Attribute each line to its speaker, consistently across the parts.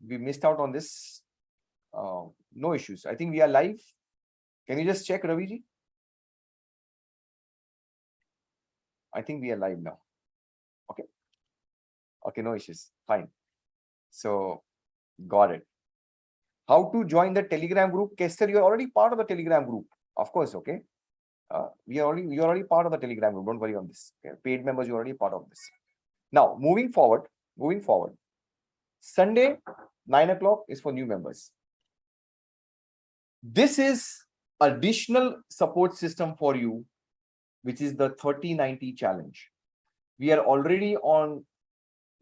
Speaker 1: we missed out on this. No issues. I think we are live. Can you just check, Raviji? I think we are live now. Okay. Okay, no issues. Fine. So, got it. How to join the Telegram group? Kester, you're already part of the Telegram group. Of course, okay. You're already part of the Telegram group. Don't worry on this. Okay? Paid members, you're already part of this. Now, moving forward. Sunday, 9 o'clock is for new members. This is additional support system for you, which is the 30-90 challenge. We are already on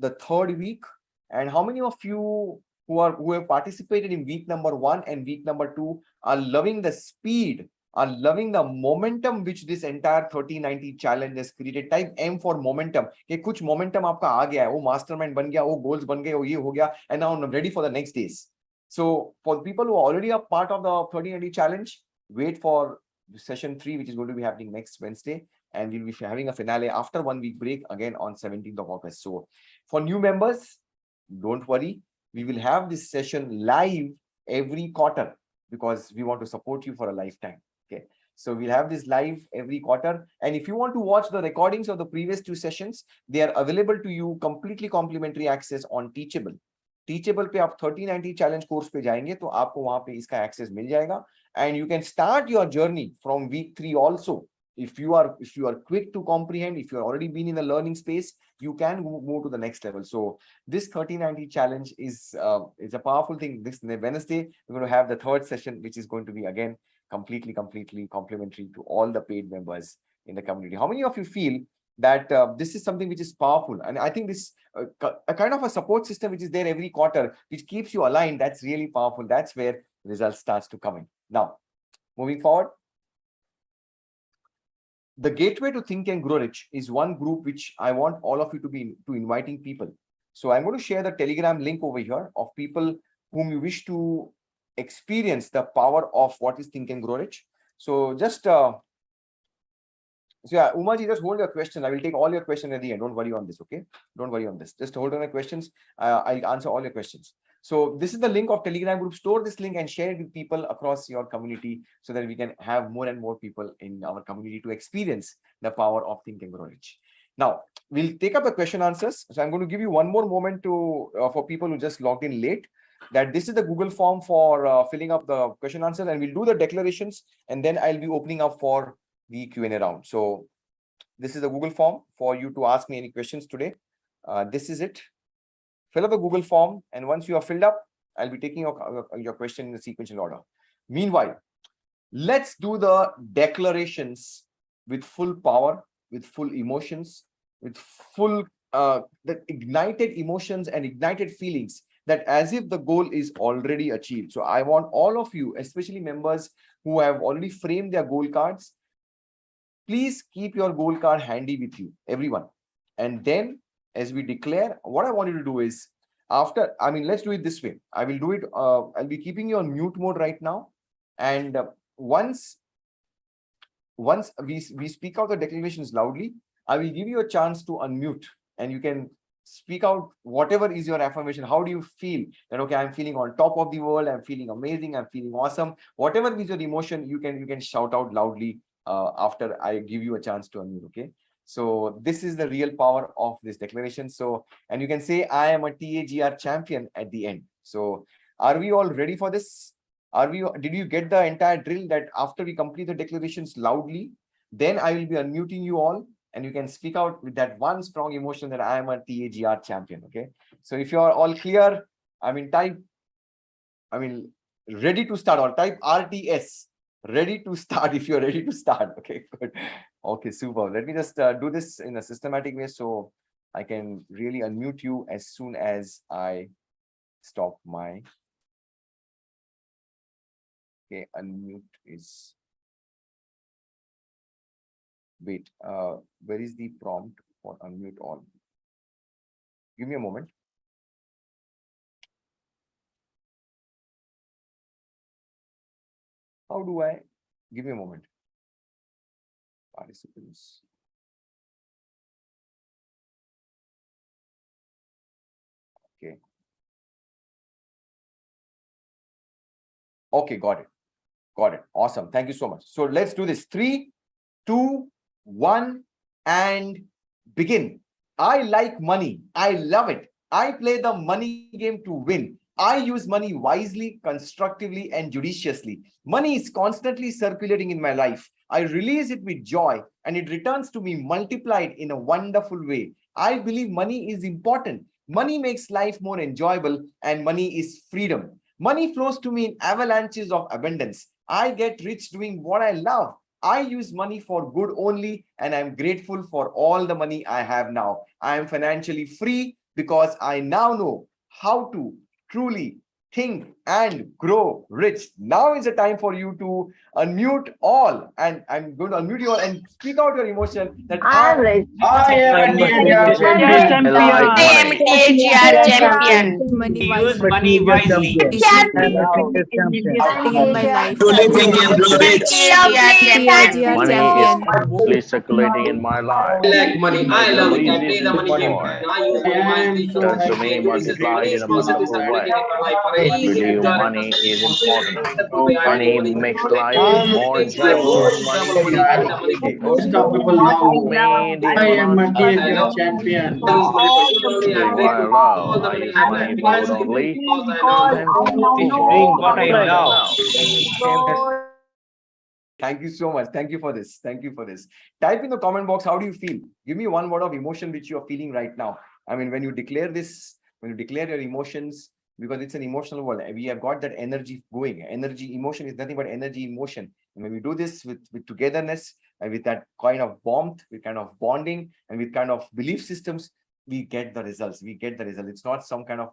Speaker 1: the third week. And how many of you who have participated in week number 1 and week number 2 are loving the speed, are loving the momentum which this entire 30-90 challenge has created? Type M for momentum. कि कुछ momentum आपका आ गया है, वो mastermind बन गया, वो goals बन गए, वो ये हो गया, and now I'm ready for the next days. So for people who are already a part of the 30-90 challenge, wait for session 3, which is going to be happening next Wednesday, and we'll be having a finale after 1 week break again on 17th of August. So for new members, don't worry, we will have this session live every quarter because we want to support you for a lifetime. Okay, so we'll have this live every quarter, and if you want to watch the recordings of the previous 2 sessions, they are available to you completely complimentary access on Teachable. Teachable पे आप 30-90 challenge course पे जाएंगे तो आपको वहां पे इसका access मिल जाएगा, and you can start your journey from week 3 also. If you are quick to comprehend, if you are already been in the learning space, you can move to the next level. So this 30-90 challenge is a powerful thing. This Wednesday we're going to have the third session, which is going to be again completely complimentary to all the paid members in the community. How many of you feel that this is something which is powerful? And I think this a kind of a support system which is there every quarter, which keeps you aligned, that's really powerful. That's where results starts to come in. Now, moving forward, the Gateway to Think and Grow Rich is one group which I want all of you to be inviting people. So I'm going to share the Telegram link over here of people whom you wish to experience the power of what is Think and Grow Rich. So just so yeah, Umaji, just hold your question. I will take all your questions at the end. Don't worry on this, okay? Don't worry on this. Just hold on your questions. I'll answer all your questions. So this is the link of Telegram group. Store this link and share it with people across your community so that we can have more and more people in our community to experience the power of Think and Grow Rich. Now, we'll take up the question answers. So I'm going to give you one more moment to for people who just logged in late, that this is the Google form for filling up the question answers, and we'll do the declarations, and then I'll be opening up for the Q&A round. So this is the Google form for you to ask me any questions today. This is it. Fill up the Google form, and once you are filled up, I'll be taking your question in the sequential order. Meanwhile, let's do the declarations with full power, with full emotions, with full the ignited emotions and ignited feelings, that as if the goal is already achieved. So I want all of you, especially members who have already framed their goal cards, please keep your goal card handy with you, everyone. And then as we declare, what I want you to do is, after, let's do it this way. I will do it, I'll be keeping you on mute mode right now. And once we speak out the declarations loudly, I will give you a chance to unmute, and you can speak out whatever is your affirmation. How do you feel? That, okay, I'm feeling on top of the world, I'm feeling amazing, I'm feeling awesome. Whatever is your emotion, you can shout out loudly after I give you a chance to unmute, okay? So this is the real power of this declaration. So, and you can say, I am a TAGR champion at the end. So are we all ready for this? Did you get the entire drill, that after we complete the declarations loudly, then I will be unmuting you all, and you can speak out with that one strong emotion that I am a TAGR champion, okay? So if you are all clear, type, ready to start, or type RTS. Ready to start if you're ready to start. Okay, good. Okay, super. Let me just do this in a systematic way so I can really unmute you as soon as I stop my. Okay, unmute is. Wait, where is the prompt for unmute all? Give me a moment. How do I? Give me a moment. Participants. Okay. Okay, got it. Got it. Awesome. Thank you so much. So let's do this. 3, 2, 1, and begin. I like money. I love it. I play the money game to win. I use money wisely, constructively, and judiciously. Money is constantly circulating in my life. I release it with joy, and it returns to me multiplied in a wonderful way. I believe money is important. Money makes life more enjoyable, and money is freedom. Money flows to me in avalanches of abundance. I get rich doing what I love. I use money for good only, and I'm grateful for all the money I have now. I am financially free because I now know how to truly think and grow rich. Now is the time for you to unmute all, and I'm going to unmute you all and speak out your emotion that
Speaker 2: I'm rich.
Speaker 3: I am a
Speaker 4: Material
Speaker 3: TNR champion.
Speaker 4: champion.
Speaker 5: I am a TGR champion.
Speaker 4: Money
Speaker 6: Use
Speaker 4: wisely.
Speaker 6: money wisely.
Speaker 3: I'm a cricket champion.
Speaker 4: Investing in my life.
Speaker 7: Truly think and grow rich.
Speaker 5: TGR champion.
Speaker 4: TGR
Speaker 2: Money is
Speaker 4: champion.
Speaker 2: constantly circulating in my life.
Speaker 8: I like money. I love it. I play
Speaker 2: Releases
Speaker 8: the
Speaker 2: with
Speaker 8: money game.
Speaker 2: joy.
Speaker 8: I use money wisely.
Speaker 2: Returns to me multiplied in a wonderful way. I believe money is important. Money makes life more enjoyable. Money
Speaker 3: Most of people know I am a TNR champion.
Speaker 2: doing what I love. I use money for good only. I'm
Speaker 6: Doing what I love.
Speaker 1: thank you so much. Thank you for this. Thank you for this. Type in the comment box, how do you feel? Give me one word of emotion which you are feeling right now. I mean, when you declare this, when you declare your emotions, because it's an emotional world, we have got that energy going. Energy, emotion is nothing but energy, emotion. And when we do this with togetherness and with that kind of warmth, with kind of bonding and with kind of belief systems, we get the results. We get the result. It's not some kind of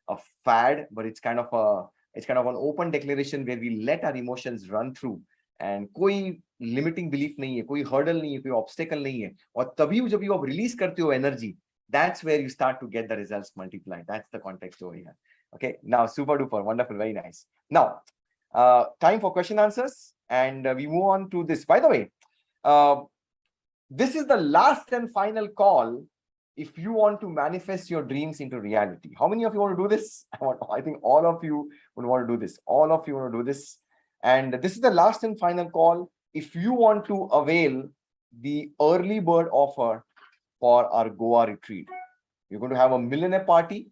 Speaker 1: a fad, but it's kind of an open declaration where we let our emotions run through. And कोई limiting belief नहीं है, कोई hurdle नहीं है, कोई obstacle नहीं है. और तभी जब you release करते हो energy, that's where you start to get the results multiplied. That's the context over here. Okay, now super duper, wonderful, very nice. Now, time for question answers, and we move on to this. By the way, this is the last and final call if you want to manifest your dreams into reality. How many of you want to do this? I think all of you would want to do this. All of you want to do this. And this is the last and final call. If you want to avail the early bird offer for our Goa retreat, we're going to have a millionaire party,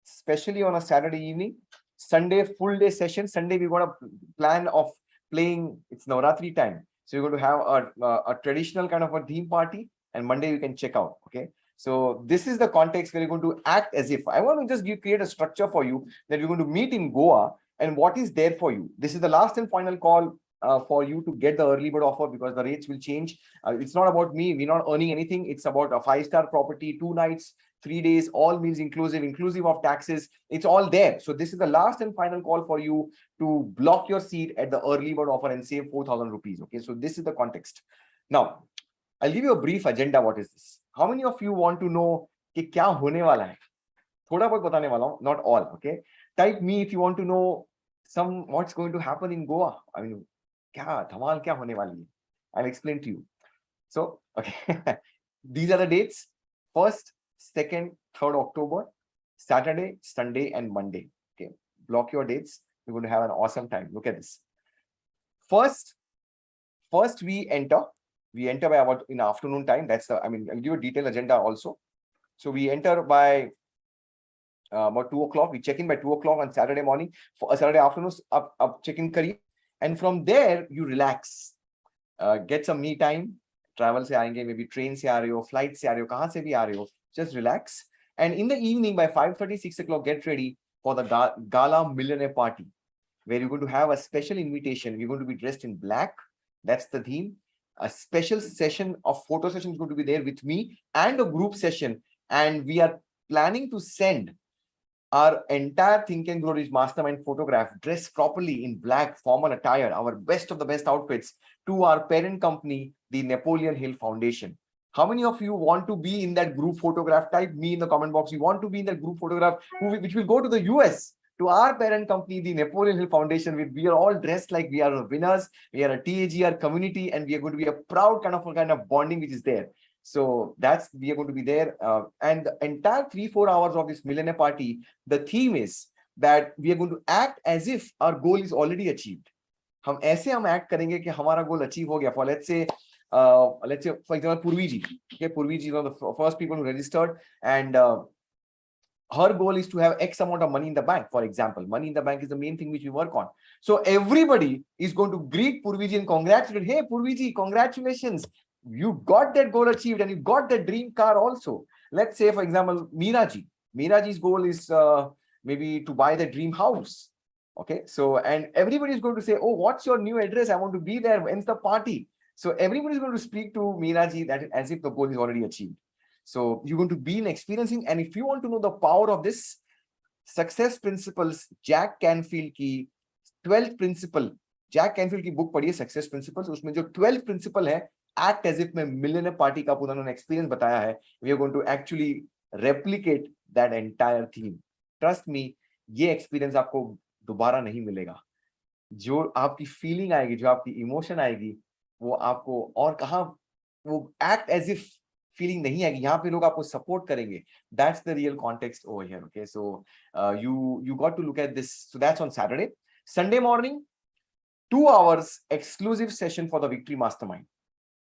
Speaker 1: especially on a Saturday evening. Sunday, full day session. Sunday, we've got a plan of playing. It's Navratri time. So you're going to have a traditional kind of a theme party. And Monday, you can check out. Okay. So this is the context where you're going to act as if. I want to just create a structure for you that you're going to meet in Goa and what is there for you. This is the last and final call for you to get the early bird offer because the rates will change. It's not about me. We're not earning anything. It's about a 5-star property, 2 nights, 3 days, all meals inclusive of taxes. It's all there. So this is the last and final call for you to block your seat at the early bird offer and save 4,000 rupees. Okay, so this is the context. Now, I'll give you a brief agenda. What is this? How many of you want to know कि क्या होने वाला है? थोड़ा बहुत बताने वाला हूँ, not all. Okay, type me if you want to know some what's going to happen in Goa. I mean, क्या धमाल क्या होने वाली है? I'll explain to you. So, okay, these are the dates: 1st, 2nd, 3rd October, Saturday, Sunday, and Monday. Okay, block your dates. We're going to have an awesome time. Look at this. First we enter by about in afternoon time. That's the, I mean, I'll give you a detailed agenda also. So we enter by about 2 o'clock. We check in by 2 o'clock on Saturday morning. For Saturday afternoon, up check-in kariye. And from there, you relax. Get some me time. Travel se aayenge, maybe train se aa rahe ho, flight se aa rahe ho, kahan se bhi aa rahe ho. Just relax. And in the evening by 5:30, 6 o'clock, get ready for the Gala Millionaire Party, where you're going to have a special invitation. You're going to be dressed in black. That's the theme. A special session of photo session is going to be there with me and a group session. And we are planning to send our entire Think and Grow Rich Mastermind photograph dressed properly in black formal attire, our best of the best outfits, to our parent company, the Napoleon Hill Foundation. How many of you want to be in that group photograph? Type me in the comment box. You want to be in that group photograph, which will go to the US, to our parent company, the Napoleon Hill Foundation. We are all dressed like we are winners. We are a TAGR community, and we are going to be a proud kind of bonding which is there. So we are going to be there. And the entire 3-4 hours of this millionaire party, the theme is that we are going to act as if our goal is already achieved. हम act करेंगे कि हमारा goal achieve हो गया. For let's say for example Purvi ji. Okay, Purvi ji is one of the first people who registered, and her goal is to have X amount of money in the bank. For example, money in the bank is the main thing which we work on. So everybody is going to greet Purvi ji and congratulate. Hey Purvi ji, congratulations, you got that goal achieved and you got that dream car also. Let's say for example Meera ji's goal is maybe to buy the dream house. Okay, so and everybody is going to say, oh, what's your new address? I want to be there. When's the party? So everybody is going to speak to Meera ji that as if the goal is already achieved. So you're going to be in experiencing, and if you want to know the power of this success principles, Jack Canfield की 12th principle, Jack Canfield की book पढ़िए success principles, उसमें जो 12th principle है, act as if में millionaire party का पूरा उन्होंने experience बताया है. We are going to actually replicate that entire theme. Trust me, ये experience आपको दोबारा नहीं मिलेगा. जो आपकी feeling आएगी, जो आपकी emotion आएगी, वो आपको और कहाँ वो act as if feeling नहीं आएगी. यहाँ पे लोग आपको support करेंगे. That's the real context over here. Okay, so you got to look at this. So that's on Saturday. Sunday morning, 2 hours exclusive session for the Victory Mastermind.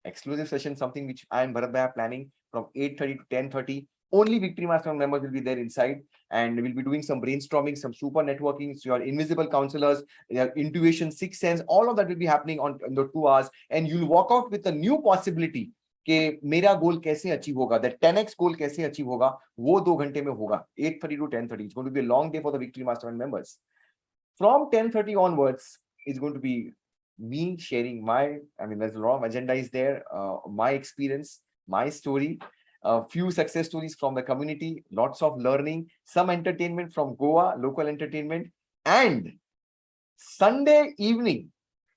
Speaker 1: Exclusive session, something which I and Bharat Bhai are planning from 8:30 to 10:30. Only Victory Mastermind members will be there inside, and we'll be doing some brainstorming, some super networking. So your invisible counselors, your intuition, sixth sense, all of that will be happening in the 2 hours, and you'll walk out with a new possibility. कि मेरा गोल कैसे achieve होगा, that 10x goal कैसे achieve होगा, वो 2 घंटे में होगा. 8:30 to 10:30. It's going to be a long day for the Victory Mastermind members. From 10:30 onwards, it's going to be me sharing there's a lot of agenda is there, my experience, my story, a few success stories from the community, lots of learning, some entertainment from Goa, local entertainment, and Sunday evening,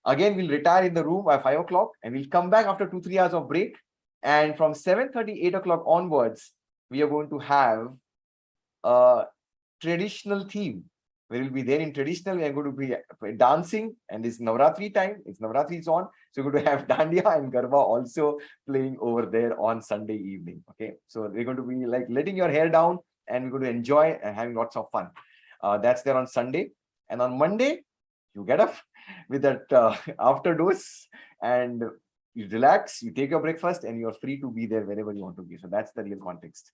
Speaker 1: again, we'll retire in the room by 5 o'clock and we'll come back after 2-3 hours of break. And from 7:30, 8 o'clock onwards, we are going to have a traditional theme. We will be there in traditional. We are going to be dancing, and this Navratri time. It's Navratri is on, so we're going to have Dandiya and Garba also playing over there on Sunday evening. Okay, so we're going to be like letting your hair down, and we're going to enjoy and having lots of fun. That's there on Sunday, and on Monday, you get up with that after dose and you relax, you take your breakfast, and you're free to be there wherever you want to be. So that's the real context.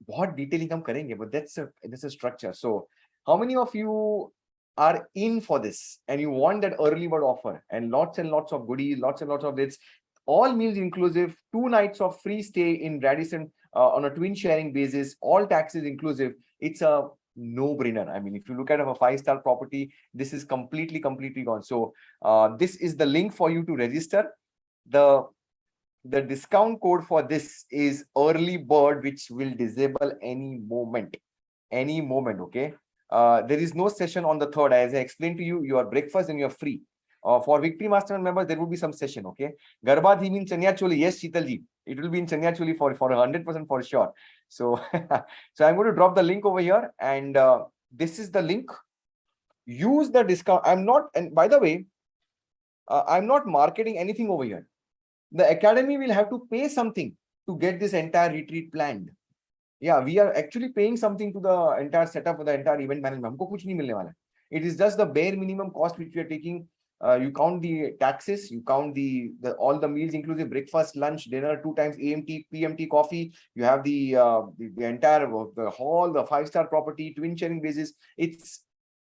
Speaker 1: बहुत detailing हम करेंगे, but that's a structure. So how many of you are in for this and you want that early bird offer and lots of goodies, lots and lots of bits, all meals inclusive, 2 nights of free stay in Radisson on a twin sharing basis, all taxes inclusive. It's a no-brainer. I mean, if you look at a 5-star property, this is completely gone. So this is the link for you to register. The discount code for this is early bird, which will disable any moment. Okay, there is no session on the 3rd. As I explained to you, your breakfast and you're free. For Victory Mastermind members, there will be some session. Okay, Garba theme in Chanya Choli. Yes, Sheetal ji, it will be in Chanya Choli for 100% for sure. So so I'm going to drop the link over here, and this is the link. Use the discount. I'm not, and by the way, I'm not marketing anything over here. The academy will have to pay something to get this entire retreat planned. Yeah, we are actually paying something to the entire setup for the entire event management. हमको कुछ नहीं मिलने वाला. It is just the bare minimum cost which we are taking. You count the taxes, you count all the meals inclusive, breakfast, lunch, dinner, 2 times AMT, PMT, coffee. You have the entire the hall, the 5-star property, twin sharing basis.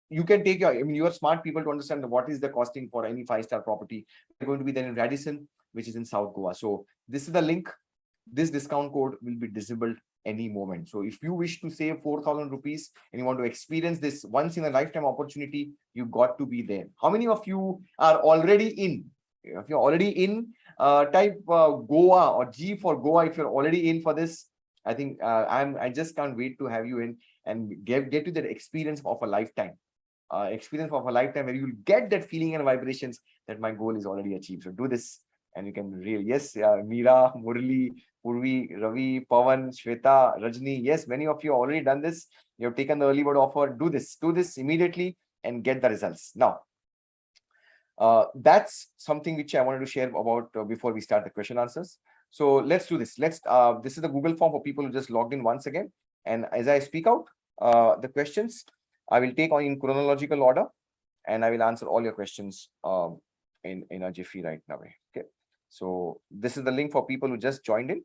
Speaker 1: You can take you are smart people to understand what is the costing for any 5-star property. We're going to be there in Radisson, which is in South Goa. So this is the link. This discount code will be disabled any moment. So if you wish to save 4,000 rupees and you want to experience this once in a lifetime opportunity, you got to be there. How many of you are already in? If you're already in, type Goa or G for Goa. If you're already in for this, I think I just can't wait to have you in and get to that experience of a lifetime. Experience of a lifetime where you will get that feeling and vibrations that my goal is already achieved. So do this. And you can really, yes, Meera, Murli, Purvi, Ravi, Pavan, Shweta, Rajni. Yes, many of you have already done this. You have taken the early bird offer. Do this immediately and get the results. Now, that's something which I wanted to share about before we start the question answers. So let's do this. This is the Google form for people who just logged in once again. And as I speak out, the questions. I will take on in chronological order, and I will answer all your questions in a jiffy right now. Okay. So this is the link for people who just joined in.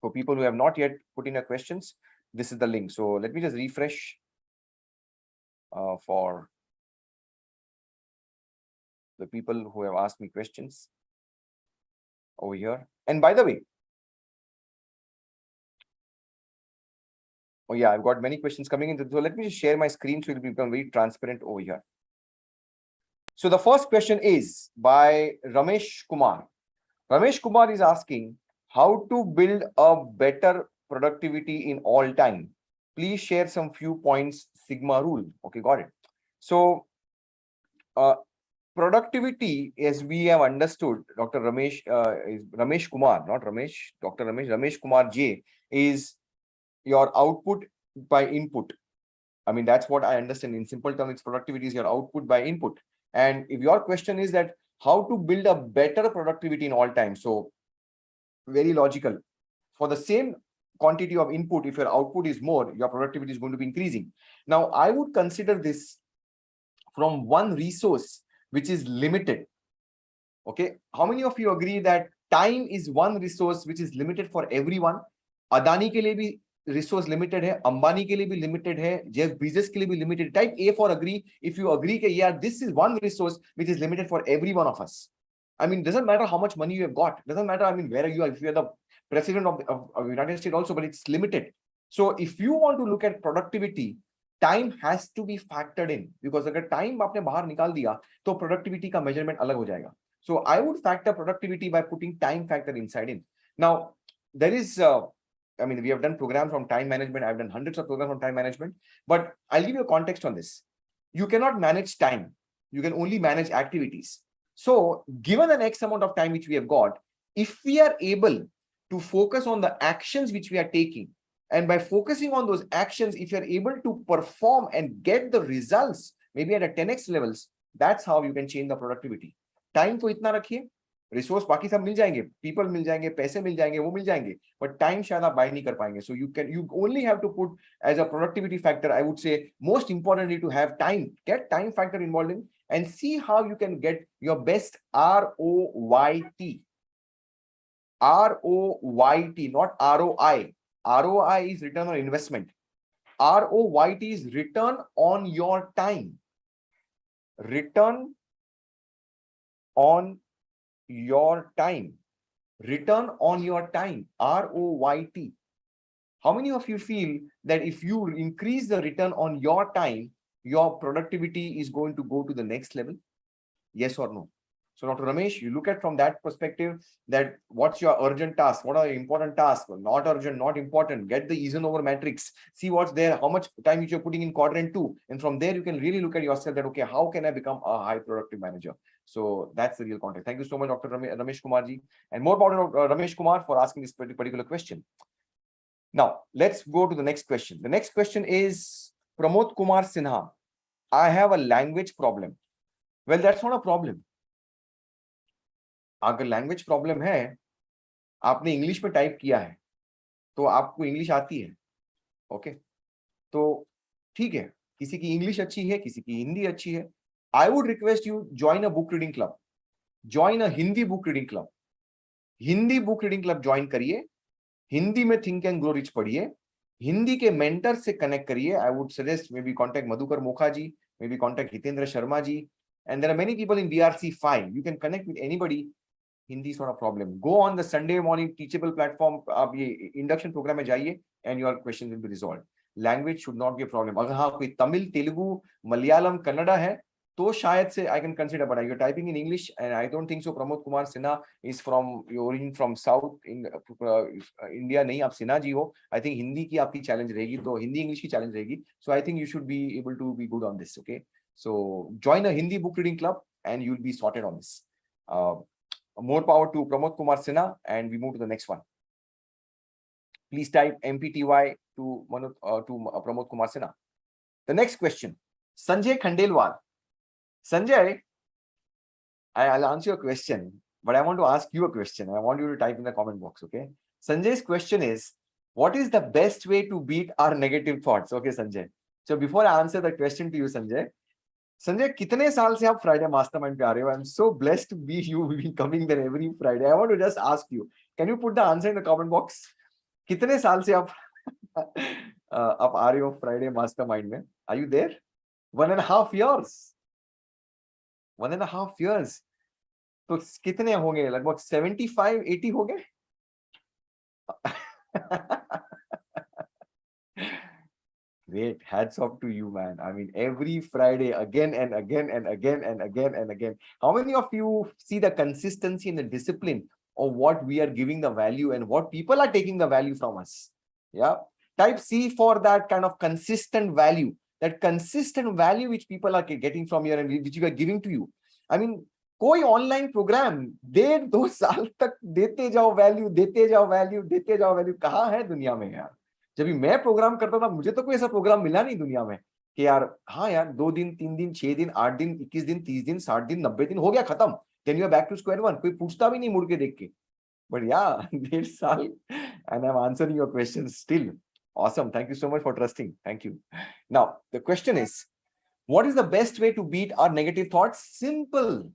Speaker 1: For people who have not yet put in your questions, this is the link. So let me just refresh for the people who have asked me questions over here. And by the way, oh yeah, I've got many questions coming in. So let me just share my screen so it will become very transparent over here. So the first question is by Ramesh Kumar. Ramesh Kumar is asking how to build a better productivity in all time. Please share some few points, Sigma rule. Okay, got it. So productivity, as we have understood, Dr. Ramesh, is Ramesh Kumar, not Ramesh, Dr. Ramesh Kumar J is your output by input. I mean, that's what I understand. In simple terms, productivity is your output by input. And if your question is that how to build a better productivity in all time, so very logical. For the same quantity of input, if your output is more, your productivity is going to be increasing. Now, I would consider this from one resource which is limited. Okay, how many of you agree that time is one resource which is limited for everyone? Adani ke liye bhi resource limited hai, Ambani ke liye bhi limited hai, Jeff Bezos ke liye bhi limited. Type A for agree. If you agree that yeah, this is one resource which is limited for every one of us. I mean, doesn't matter how much money you have got. Doesn't matter. I mean, where you are. If you are the president of the United States also, but it's limited. So if you want to look at productivity, time has to be factored in, because अगर time आपने बाहर निकाल दिया तो productivity का measurement अलग हो जाएगा. So I would factor productivity by putting time factor inside in. Now, there is, I mean, we have done programs on time management. I've done hundreds of programs on time management, but I'll give you a context on this. You cannot manage time. You can only manage activities. So given an X amount of time which we have got, if we are able to focus on the actions which we are taking, and by focusing on those actions, if you're able to perform and get the results, maybe at a 10x levels, that's how you can change the productivity. Time को इतना रखिए, resource बाकी सब मिल जाएंगे, people मिल जाएंगे, पैसे मिल जाएंगे, वो मिल जाएंगे, बट टाइम शायद आप बाय नहीं कर पाएंगे. सो you only have to put as a productivity factor, I would say most importantly to have time, get time factor involved in, and see how you can get your best ROYT. ROYT, not ROI. ROI is return on investment. ROYT is return on your time. Return on your time. Return on your time. ROYT. How many of you feel that if you increase the return on your time, your productivity is going to go to the next level? Yes or no? So Dr. Ramesh, you look at from that perspective, that what's your urgent task? What are your important tasks? Not urgent, not important. Get the Eisenhower matrix. See what's there, how much time you're putting in quadrant 2. And from there, you can really look at yourself that, okay, how can I become a high productive manager? So that's the real context. Thank you so much, Dr. Ramesh Kumar ji. And more about Ramesh Kumar for asking this particular question. Now, let's go to the next question. The next question is Pramod Kumar Sinha. I have a language problem. Well, that's not a problem. अगर language problem है, आपने English में type किया है तो आपको English आती है, ओके, तो ठीक है, किसी की इंग्लिश अच्छी है, किसी की हिंदी अच्छी है. I would request you join a book reading club, join a Hindi book reading club. Hindi book reading club join करिए, हिंदी में थिंक एंड ग्रो रिच पढ़िए, हिंदी के मेंटर से कनेक्ट करिए. I would suggest maybe contact Madhukar Mokha ji, maybe contact Hitendra Sharma ji, and there are many people in BRC5. You can connect with anybody. Hindi is not a problem. Go on the Sunday morning teachable platform. आप ये induction program में जाइए and your questions will be resolved. Language should not be a problem. अगर हाँ कोई तमिल, तेलुगु, मलयालम, कन्नड़ा है तो शायद से I can consider, but you're typing in English and I don't think so. Pramod Kumar Sinha is from origin from South in India. नहीं, आप सिन्हा जी हो. I think हिंदी की आपकी challenge रहेगी, तो हिंदी इंग्लिश की challenge रहेगी. So I think you should be able to be good on this. Okay, so join a Hindi book reading club and you'll be sorted on this. More power to Pramod Kumar Sinha, and we move to the next one. Please type MPTY to Pramod Kumar Sinha. The next question, Sanjay Khandelwal. Sanjay, I'll answer your question, but I want to ask you a question. I want you to type in the comment box, okay? Sanjay's question is, What is the best way to beat our negative thoughts? Okay, Sanjay. So before I answer the question to you, Sanjay, कितने साल से आप Friday Mastermind पे आ रहे हो? I'm so blessed to be you coming there every Friday. I want to just ask you, can you put the answer in the comment box? कितने साल से आप आ रहे हो Friday Mastermind में? Are you there? 1.5 years. 1.5 years. तो कितने होंगे? लगभग 75, 80 हो गए? Great, hats off to you, man. I mean, every Friday, again and again and again and again and again. How many of you see the consistency and the discipline of what we are giving the value and what people are taking the value from us? Yeah. Type C for that kind of consistent value, which people are getting from you and which we are giving to you. I mean, कोई online programme 1.5-2 साल तक देते जाओ value कहाँ है दुनिया में यार? जब भी मैं प्रोग्राम करता था मुझे तो कोई ऐसा प्रोग्राम मिला नहीं दुनिया में कि यार हाँ यार 2 दिन 3 दिन 6 दिन 8 दिन 21 दिन 30 दिन 60 दिन 90 दिन हो गया खत्म, then you are back to square one, कोई पूछता भी नहीं मुड़ के देख के. बट या 1.5 साल and I'm answering your questions still. Awesome. Thank you so much for trusting. Thank you. Now the question is, what is the best way to beat our negative thoughts? Simple,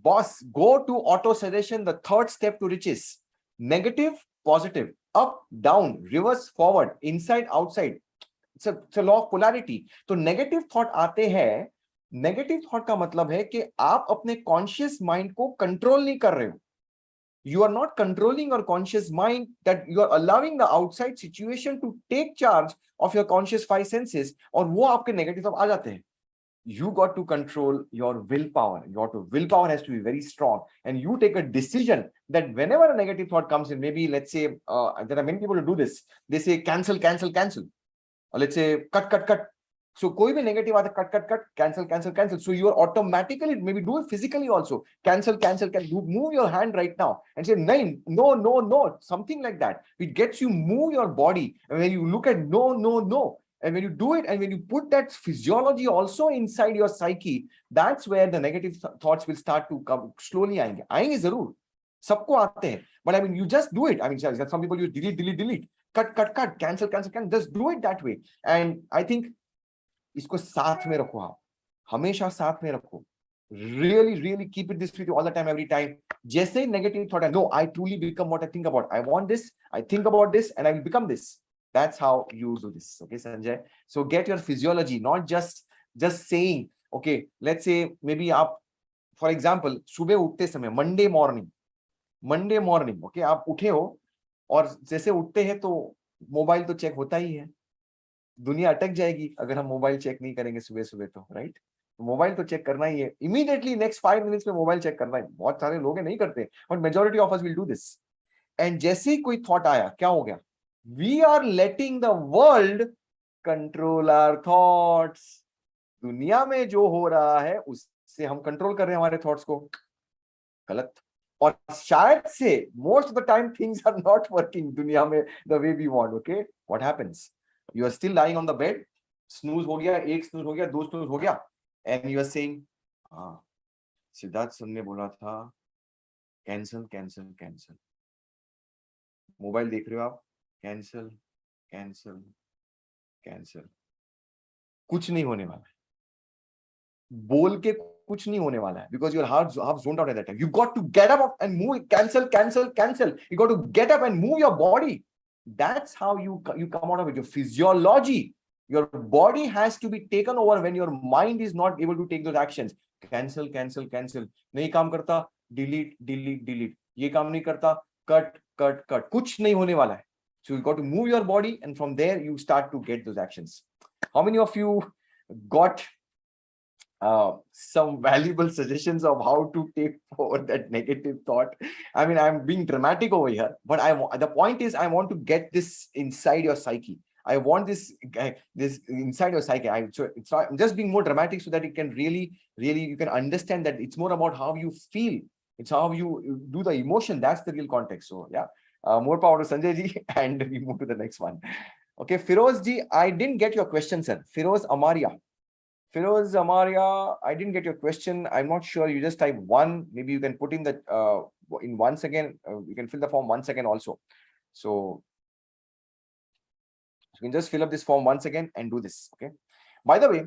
Speaker 1: boss. Go to auto suggestion, the third step to riches. Negative, positive, up, down, reverse, forward, inside, outside. It's a law of polarity. तो negative thought आते हैं. Negative thought का मतलब है कि आप अपने conscious mind को कंट्रोल नहीं कर रहे हो. You are not controlling your conscious mind, that you are allowing the outside situation to take charge of your conscious 5 senses, और वो आपके नेगेटिव थॉट आ जाते हैं. You got to control your willpower. Your willpower has to be very strong, and you take a decision that whenever a negative thought comes in, maybe let's say there are many people who do this. They say cancel, or let's say cut. So कोई भी negative आता है, cut, cancel. So you are automatically, maybe do it physically also. Cancel. Move your hand right now and say no, something like that. It gets you move your body, and when you look at no. And when you do it, and when you put that physiology also inside your psyche, that's where the negative thoughts will start to come slowly. आएंगे जरूर, सबको आते हैं. But I mean, you just do it. I mean, some people use delete, cut, cancel. Just do it that way. And I think इसको साथ में रखो, आप हमेशा साथ में रखो. Really keep it this with you all the time, every time. जैसे ही negative thought, no, I truly become what I think about. I want this, I think about this, and I will become this. That's how you do this. Okay, Sanjay. So get your physiology, not just saying. Okay, let's say maybe आप, for example, सुबह उठते समय, Monday morning, okay, आप उठे हो और जैसे उठते हैं तो मोबाइल तो चेक होता ही है. दुनिया अटक जाएगी अगर हम मोबाइल चेक नहीं करेंगे सुबह तो, राइट? मोबाइल तो चेक करना ही है. इमीडिएटली नेक्स्ट 5 मिनट्स में मोबाइल चेक करना है. बहुत सारे लोग नहीं करते, but majority of us will do this. And जैसे ही कोई थॉट आया, क्या हो गया? We are letting the world control our thoughts. दुनिया में जो हो रहा है उससे हम कंट्रोल कर रहे हैं हमारे थॉट्स को. गलत. और शायद से most of the time things are not working दुनिया में the way we want. Okay, what happens? You are still lying on the bed, snooze हो गया, 1 snooze हो गया, 2 snooze हो गया, and you are saying, Siddharth sir ने बोला था कैंसल. मोबाइल देख रहे हो आप, कैंसल. कुछ नहीं होने वाला है. बोल के कुछ नहीं होने वाला है, because your heart zoned out at that time. You got to get up and move. Cancel. You got to get up and move your body. That's how you come out of it. Your physiology, your body has to be taken over when your mind is not able to take those actions. Cancel. नहीं काम करता, delete. ये काम नहीं करता, cut. कुछ नहीं होने वाला है. So you got to move your body, and from there you start to get those actions. How many of you got some valuable suggestions of how to take forward that negative thought? I mean, I'm being dramatic over here, but the point is, I want to get this inside your psyche. I want this inside your psyche. So it's not, I'm just being more dramatic so that it can really you can understand that it's more about how you feel. It's how you do the emotion. That's the real context. So yeah, more power to Sanjay ji, and we move to the next one. Okay, Firoz ji, I didn't get your question, sir. Firoz Amaria, I didn't get your question. I'm not sure. You just type 1. Maybe you can put in the in once again. You can fill the form once again also. So You can just fill up this form once again and do this. Okay. By the way,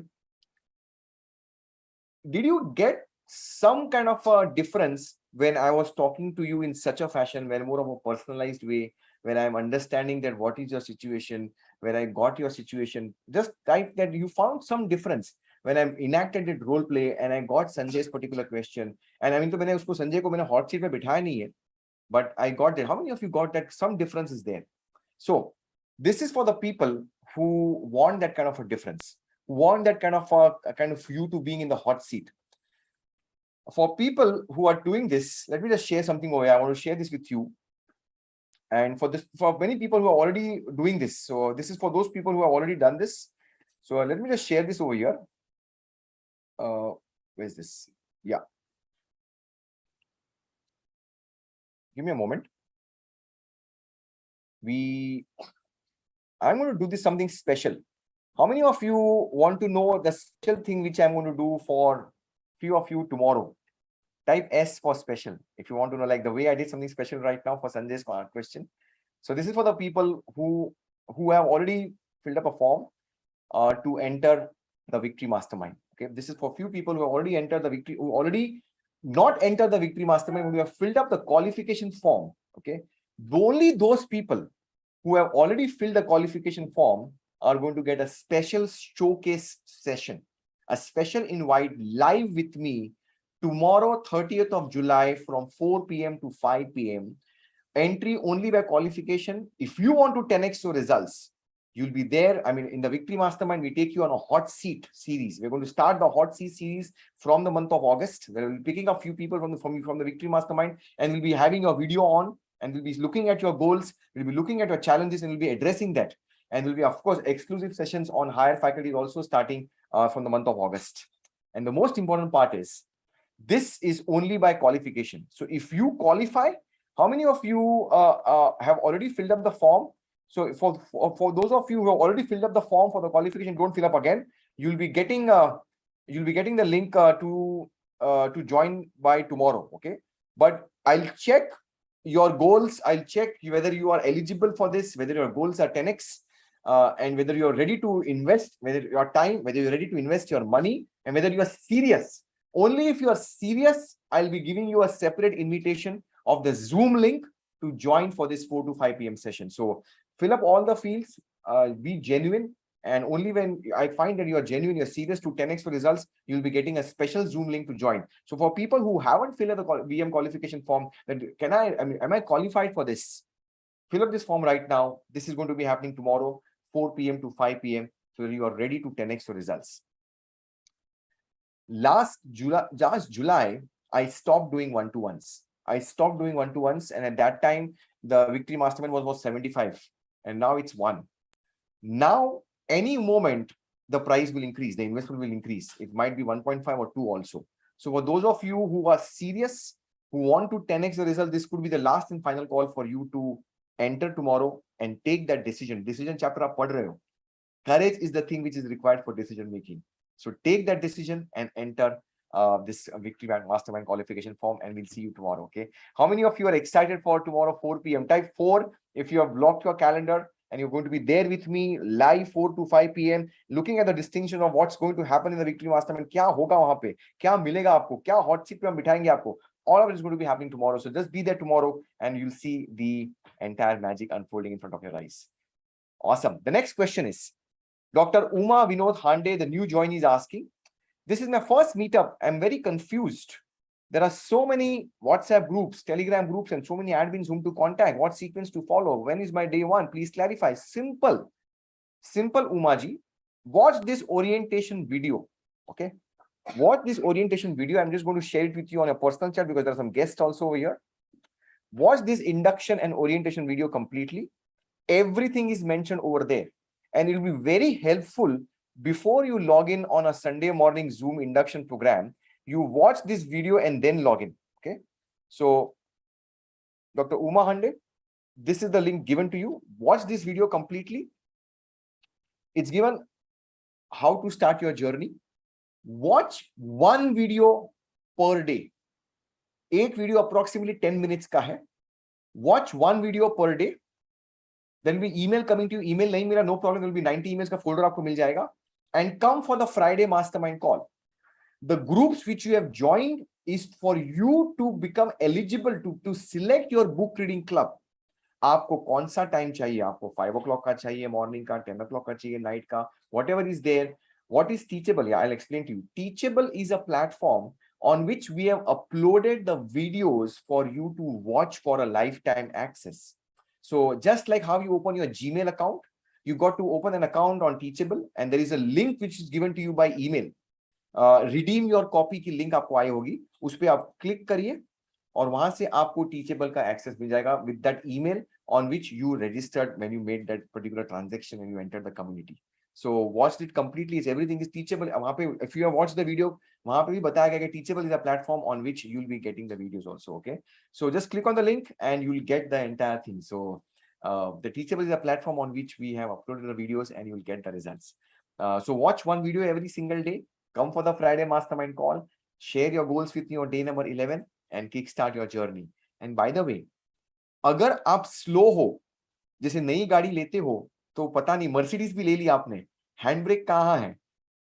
Speaker 1: did you get some kind of a difference when I was talking to you in such a fashion, where more of a personalized way, when I'm understanding that what is your situation, when I got your situation, just type that you found some difference when I enacted that role play and I got Sanjay's particular question. And I mean, तो मैंने उसको संजय को मैंने hot seat पे बिठाया नहीं है, but I got that. How many of you got that? Some difference is there. So this is for the people who want that kind of a difference, who want that kind of you to being in the hot seat. For people who are doing this, let me just share something over here. I want to share this with you. And for many people who are already doing this, so this is for those people who have already done this. So let me just share this over here. Where's this? Yeah. Give me a moment. I'm going to do this something special. How many of you want to know the special thing which I'm going to do for few of you tomorrow? Type S for special if you want to know, like the way I did something special right now for Sanjay's question. So this is for the people who have already filled up a form to enter the Victory Mastermind. Okay, this is for few people who have already entered the Victory, who already not entered the Victory Mastermind, who have filled up the qualification form. Okay, only those people who have already filled the qualification form are going to get a special showcase session, a special invite live with me tomorrow, 30th of July from 4 p.m. to 5 p.m. Entry only by qualification. If you want to 10x your results, you'll be there. I mean, in the Victory Mastermind, we take you on a hot seat series. We're going to start the hot seat series from the month of August. We'll be picking a few people from the Victory Mastermind, and we'll be having a video on, and we'll be looking at your goals. We'll be looking at your challenges, and we'll be addressing that. And will be, of course, exclusive sessions on higher faculty also starting from the month of August. And the most important part is, this is only by qualification. So if you qualify, how many of you have already filled up the form? So for those of you who have already filled up the form for the qualification, don't fill up again. You'll be getting the link to join by tomorrow. Okay, but I'll check your goals. I'll check whether you are eligible for this, whether your goals are 10x, and whether you're ready to invest, whether your time, whether you're ready to invest your money, and whether you are serious. Only if you are serious, I'll be giving you a separate invitation of the Zoom link to join for this 4 to 5 p.m. session. So fill up all the fields, be genuine, and only when I find that you are genuine, you're serious to 10x for results, you'll be getting a special Zoom link to join. So for people who haven't filled out the VM qualification form, that am I qualified for this? Fill up this form right now. This is going to be happening tomorrow, 4 p.m. to 5 p.m. So you are ready to 10x for results. Last July, I stopped doing one-to-ones. And at that time, the Victory Mastermind was 75, and now it's 1. Now, any moment, the price will increase, the investment will increase. It might be 1.5 or 2 also. So for those of you who are serious, who want to 10x the result, this could be the last and final call for you to enter tomorrow and take that decision. Decision chapter aap padh rahe ho. Courage is the thing which is required for decision making. So take that decision and enter this Victory Mastermind qualification form, and we'll see you tomorrow. Okay. How many of you are excited for tomorrow 4 p.m.? Type 4 if you have blocked your calendar and you're going to be there with me live 4 to 5 p.m. looking at the distinction of what's going to happen in the Victory Mastermind. Kya hoga wahan pe? Kya milega aapko? Kya hot seat pe hum bithayenge aapko? All of it is going to be happening tomorrow. So just be there tomorrow and you'll see the entire magic unfolding in front of your eyes. Awesome. The next question is, Dr. Uma Vinod Hande, the new joinee, is asking, this is my first meetup. I'm very confused. There are so many WhatsApp groups, Telegram groups, and so many admins whom to contact. What sequence to follow? When is my day 1? Please clarify. Simple, Umaji. Watch this orientation video. Okay. Watch this orientation video. I'm just going to share it with you on a personal chat because there are some guests also over here. Watch this induction and orientation video completely. Everything is mentioned over there. And it will be very helpful before you log in on a Sunday morning Zoom induction program. You watch this video and then log in. Okay. So, Dr. Uma Hande, this is the link given to you. Watch this video completely. It's given how to start your journey. Watch one video per day. 8 video approximately 10 minutes ka hai. Watch one video per day. There will be email coming to you. Email nahi mila, no problem. There will be 90 emails ka folder aapko mil jayega. And come for the Friday mastermind call. The groups which you have joined is for you to become eligible to select your book reading club. आपको कौन सा time चाहिए, आपको 5 o'clock का चाहिए, morning का, 10 o'clock का चाहिए, नाइट का, whatever is there. What is Teachable? Yeah, I'll explain to you. Teachable is a platform on which we have uploaded the videos for you to watch for a lifetime access. So just like how you open your Gmail account, you got to open an account on Teachable, and there is a link which is given to you by email. Redeem your copy की link आपको आई होगी, उस पे आप click करिए और वहां से आपको टीचेबल का एक्सेस मिल जाएगा with that email on which you registered when you made that particular transaction and you entered the community. So watched it completely. It's everything is Teachable. वहां पे if you have watched the video, वहां पे भी बताया गया कि Teachable is a platform on which you'll be getting the videos also. Okay, so just click on the link and you'll get the entire thing. So the Teachable is a platform on which we have uploaded the videos and you'll get the results. So watch one video every single day. Come for the Friday mastermind call. Share your goals with me on day number 11 and kickstart your journey. And by the way, अगर आप slow हो, जैसे नई गाड़ी लेते हो तो पता नहीं, मर्सिडीज भी ले ली आपने, हैंड ब्रेक कहाँ है,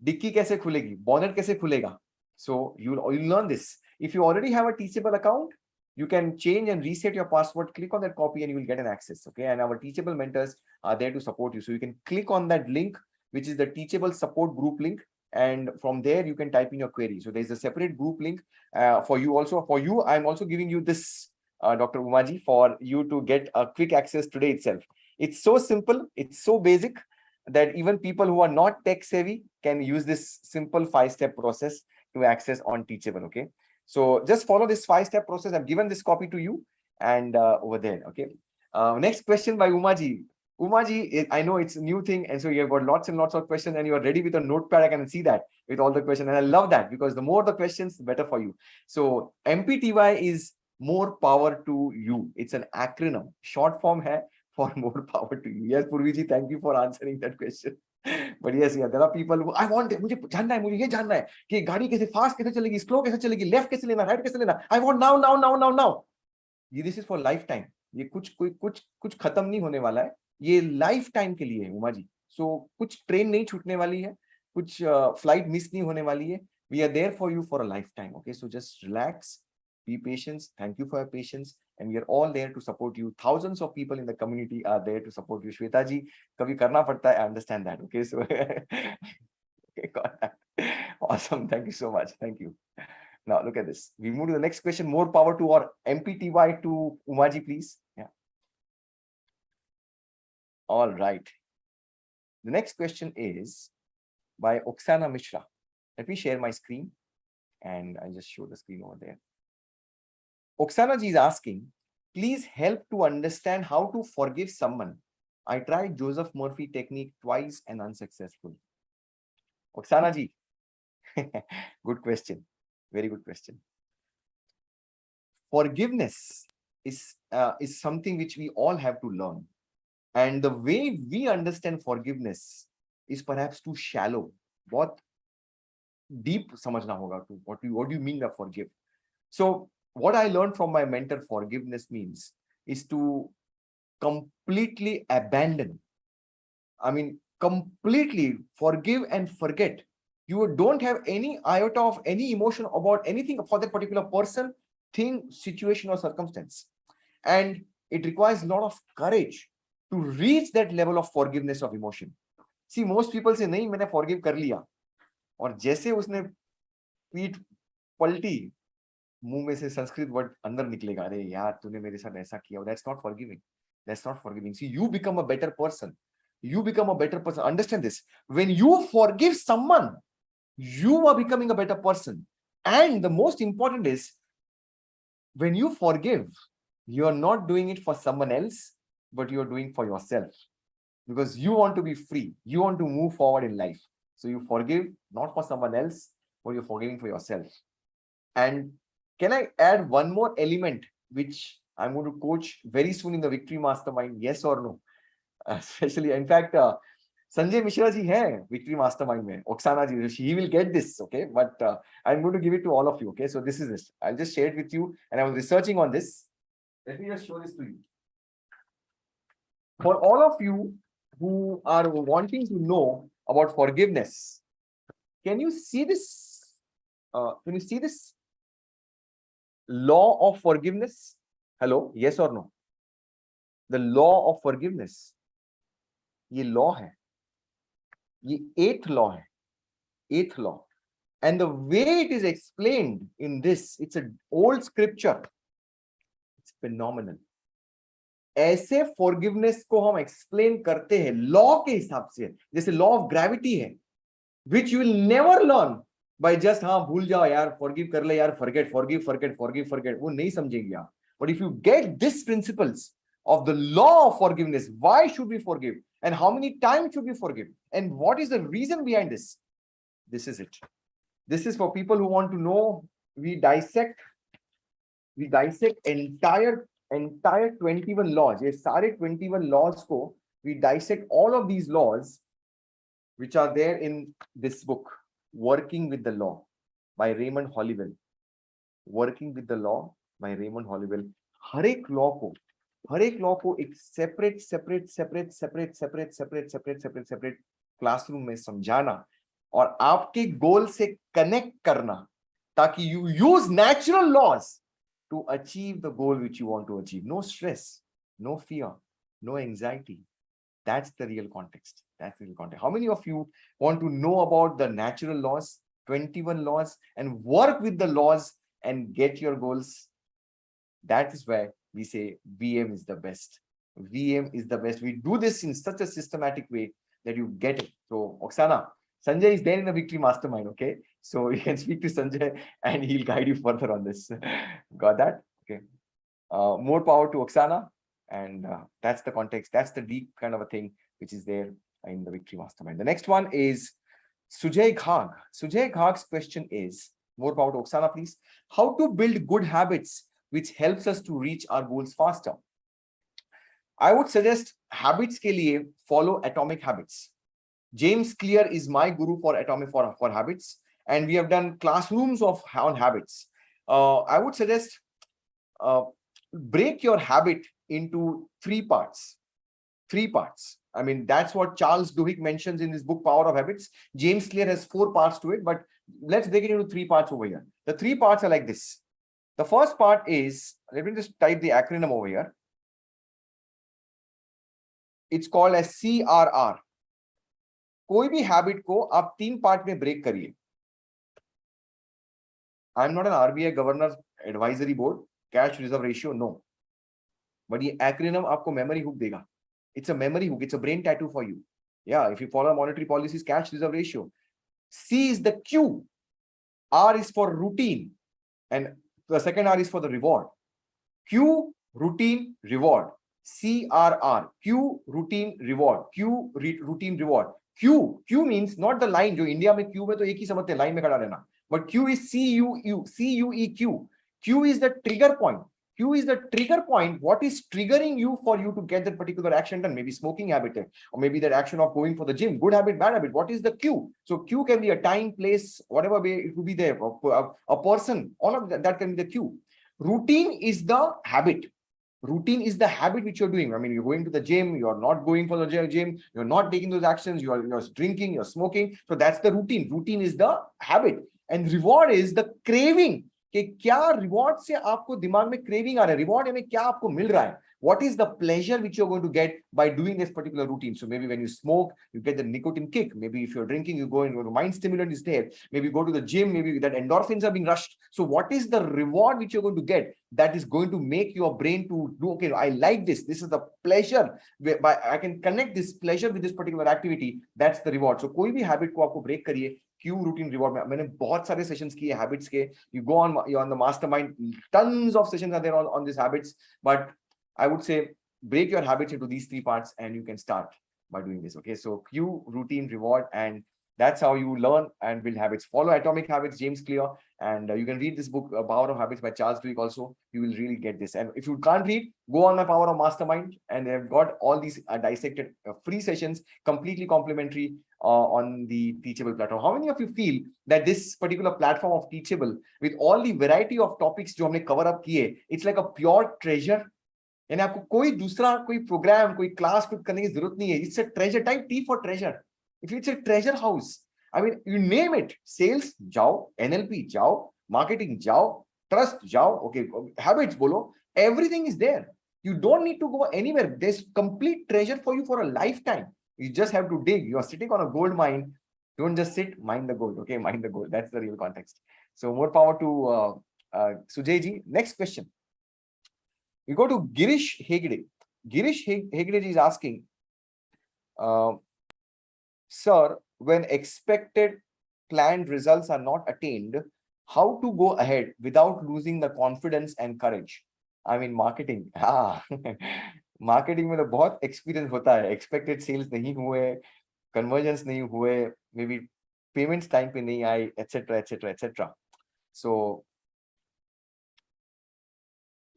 Speaker 1: डिक्की कैसे खुलेगी, बॉनेट कैसे खुलेगा. So you'll learn this. If you already have a Teachable account, you can change and reset your password. Click on that copy and you will get an access. Okay, and our Teachable mentors are there to support you. So you can click on that link, which is the Teachable support group link, and from there you can type in your query. So there's a separate group link for you also. For you, I'm also giving you this, Dr. Umaji, for you to get a quick access today itself. It's so simple, it's so basic that even people who are not tech savvy can use this simple 5-step process to access on Teachable. Okay, so just follow this 5-step process. I've given this copy to you and over there. Okay, next question by Umaji. Umaji, I know it's a new thing, and so you have got lots and lots of questions, and you are ready with a notepad. I can see that with all the questions, and I love that because the more the questions, the better for you. So MPTY is more power to you. It's an acronym, short form hai for more power to you. Yes, Purviji, thank you for answering that question. But yes, yeah, there are people who I want it. मुझे जानना है, मुझे ये जानना है कि गाड़ी कैसे फास्ट कैसे चलेगी, स्लो कैसे चलेगी, लेफ्ट कैसे लेना, राइट कैसे लेना. I want now. ये this is for lifetime. ये कुछ खत्म नहीं होने वाला है. ये लाइफ टाइम के लिए है उमा जी. सो कुछ ट्रेन नहीं छूटने वाली है, कुछ फ्लाइट मिस नहीं होने वाली है. We are there for you for a lifetime. Okay, so just relax, be patience. Thank you for your patience and we are all there to support you. Thousands of people in the community are there to support you. Shweta ji, कभी करना पड़ता है, I understand that. Okay, so awesome, thank you so much, thank you. Now look at this. We move to the next question. More power to our MPTY to Umaji, please. Yeah. All right. The next question is by Oksana Mishra. Let me share my screen and I just show the screen over there. Oksana ji is asking, please help to understand how to forgive someone. I tried Joseph Murphy technique twice and unsuccessful. Oksana ji, good question. Very good question. Forgiveness is something which we all have to learn. And the way we understand forgiveness is perhaps too shallow. What deep samajhna hoga to what do you mean by forgive? So what I learned from my mentor, forgiveness means is to completely abandon. I mean, completely forgive and forget. You don't have any iota of any emotion about anything for that particular person, thing, situation, or circumstance. And it requires a lot of courage to reach that level of forgiveness of emotion. See, most people say, nahi, maine forgive kar liya. और जैसे उसने पीठ पलटी, मुंह में से Sanskrit word अंदर निकलेगा, अरे यार तूने मेरे साथ ऐसा किया. That's not forgiving. That's not forgiving. See, you become a better person. You become a better person. Understand this. When you forgive someone, you are becoming a better person. And the most important is, when you forgive, you are not doing it for someone else, but you are doing for yourself. Because you want to be free. You want to move forward in life. So you forgive not for someone else, but you're forgiving for yourself. And can I add one more element, which I'm going to coach very soon in the Victory Mastermind, yes or no? Especially, in fact, Sanjay Mishra ji hai Victory Mastermind mein, Oksana ji, he will get this, okay? But I'm going to give it to all of you, okay? So this is this. I'll just share it with you. And I was researching on this. Let me just show this to you. For all of you who are wanting to know about forgiveness, can you see this? Can you see this law of forgiveness? Hello, yes or no? The law of forgiveness. ये law है. ये eighth law है. Eighth law. And the way it is explained in this, it's an old scripture. It's phenomenal. ऐसे forgiveness को हम explain करते हैं law के हिसाब से, जैसे law of gravity है, which you will never learn by just हाँ भूल जाओ यार, forgive कर ले यार, forget, वो नहीं समझेंगे आप. But if you get these principles of the law of forgiveness, why should we forgive, and how many times should we forgive, and what is the reason behind this? This is it. This is for people who want to know. We dissect entire 21 laws. ये सारे 21 laws को we dissect all of these laws which are there in this book, Working with the Law by Raymond Holliwell. Working with the Law by Raymond Holliwell. हर एक law को एक separate classroom में समझाना और आपके गोल से कनेक्ट करना ताकि you use natural laws to achieve the goal which you want to achieve. No stress, no fear, no anxiety. That's the real context. That's the real context. How many of you want to know about the natural laws, 21 laws, and work with the laws and get your goals? That is where we say VM is the best. VM is the best. We do this in such a systematic way that you get it. So, Oksana, Sanjay is there in the Victory Mastermind, okay? So you can speak to Sanjay and he'll guide you further on this. Got that? Okay. More power to Oksana. And that's the context. That's the deep kind of a thing which is there in the Victory Mastermind. The next one is Sujay Ghag. Sujay Ghag's question is, more power to Oksana, please. How to build good habits which helps us to reach our goals faster? I would suggest habits ke liye follow Atomic Habits. James Clear is my guru for habits, and we have done classrooms on habits. I would suggest break your habit into three parts. I mean, that's what Charles Duhigg mentions in his book, Power of Habits. James Clear has 4 parts to it, but let's break it into 3 parts over here. The 3 parts are like this. The first part is, let me just type the acronym over here. It's called as CRR. कोई भी habit को आप 3 part में break करिए. I am not an RBI governor advisory board, cash reserve ratio, no. But ये acronym आपको memory hook देगा. It's a memory hook, it's a brain tattoo for you. या if you follow monetary policies, cash reserve ratio. C is the Q. R is for routine, and the second R is for the reward. Q, routine, reward. CRR. Q, routine, reward. Q, routine, reward. Q means not the line. जो India में Q में तो एक ही समझते हैं, line में खड़ा रहना. But Q is CUEQ. Q is the trigger point. Q is the trigger point. What is triggering you for you to get that particular action done? Maybe smoking habit, or maybe that action of going for the gym. Good habit, bad habit. What is the Q? So Q can be a time, place, whatever way it could be there. A person. All of that can be the Q. Routine is the habit. Routine is the habit which you're doing. I mean, you're going to the gym, you're not going for the gym, you're not taking those actions, you're drinking, you're smoking. So that's the routine. Routine is the habit. And reward is the craving. कि क्या reward से आपको दिमाग में craving आ रहा है, reward में क्या आपको मिल रहा है. What is the pleasure which you're going to get by doing this particular routine? So maybe when you smoke, you get the nicotine kick. Maybe if you're drinking, you go and your mind stimulant is there. Maybe you go to the gym, maybe that endorphins are being rushed. So what is the reward which you're going to get that is going to make your brain to do, okay, I like this. This is the pleasure. By I can connect this pleasure with this particular activity. That's the reward. So कोई भी habit को आपको break करिए. Q, routine, reward. मैंने बहुत सारे sessions किए habits के. You go on, you're on the mastermind. Tons of sessions are there on these habits. But I would say break your habits into these 3 parts and you can start by doing this. Okay, so Q, routine, reward, and that's how you learn and build habits. Follow Atomic Habits, James Clear, and you can read this book, Power of Habits by Charles Duhigg also. You will really get this. And if you can't read, go on my Power of Mastermind, and they've got all these dissected free sessions, completely complimentary on the Teachable platform. How many of you feel that this particular platform of Teachable, with all the variety of topics जो हमने cover up किए, it's like a pure treasure? यानी आपको कोई दूसरा कोई programme कोई class कुछ करने की जरूरत नहीं है. It's a treasure type T for treasure. If it's a treasure house, I mean you name it, sales जाओ, एनएलपी जाओ, मार्केटिंग जाओ, ट्रस्ट जाओ, ओके हैबिट्स बोलो, everything is there. You don't need to go anywhere. There's complete treasure for you for a lifetime. You just have to dig. You are sitting on a gold mine. Don't just sit, mine the gold. Okay, mine the gold. That's the real context. So more power to Sujay ji. Next question. We go to Girish Hegde. Girish Hegde ji is asking, sir, when expected planned results are not attained, how to go ahead without losing the confidence and courage? I mean marketing. हाँ, marketing में तो बहुत experience होता है. Expected sales नहीं हुए, convergence नहीं हुए, मे बी पेमेंट्स टाइम पे नहीं आए, etcetera etcetera etcetera. So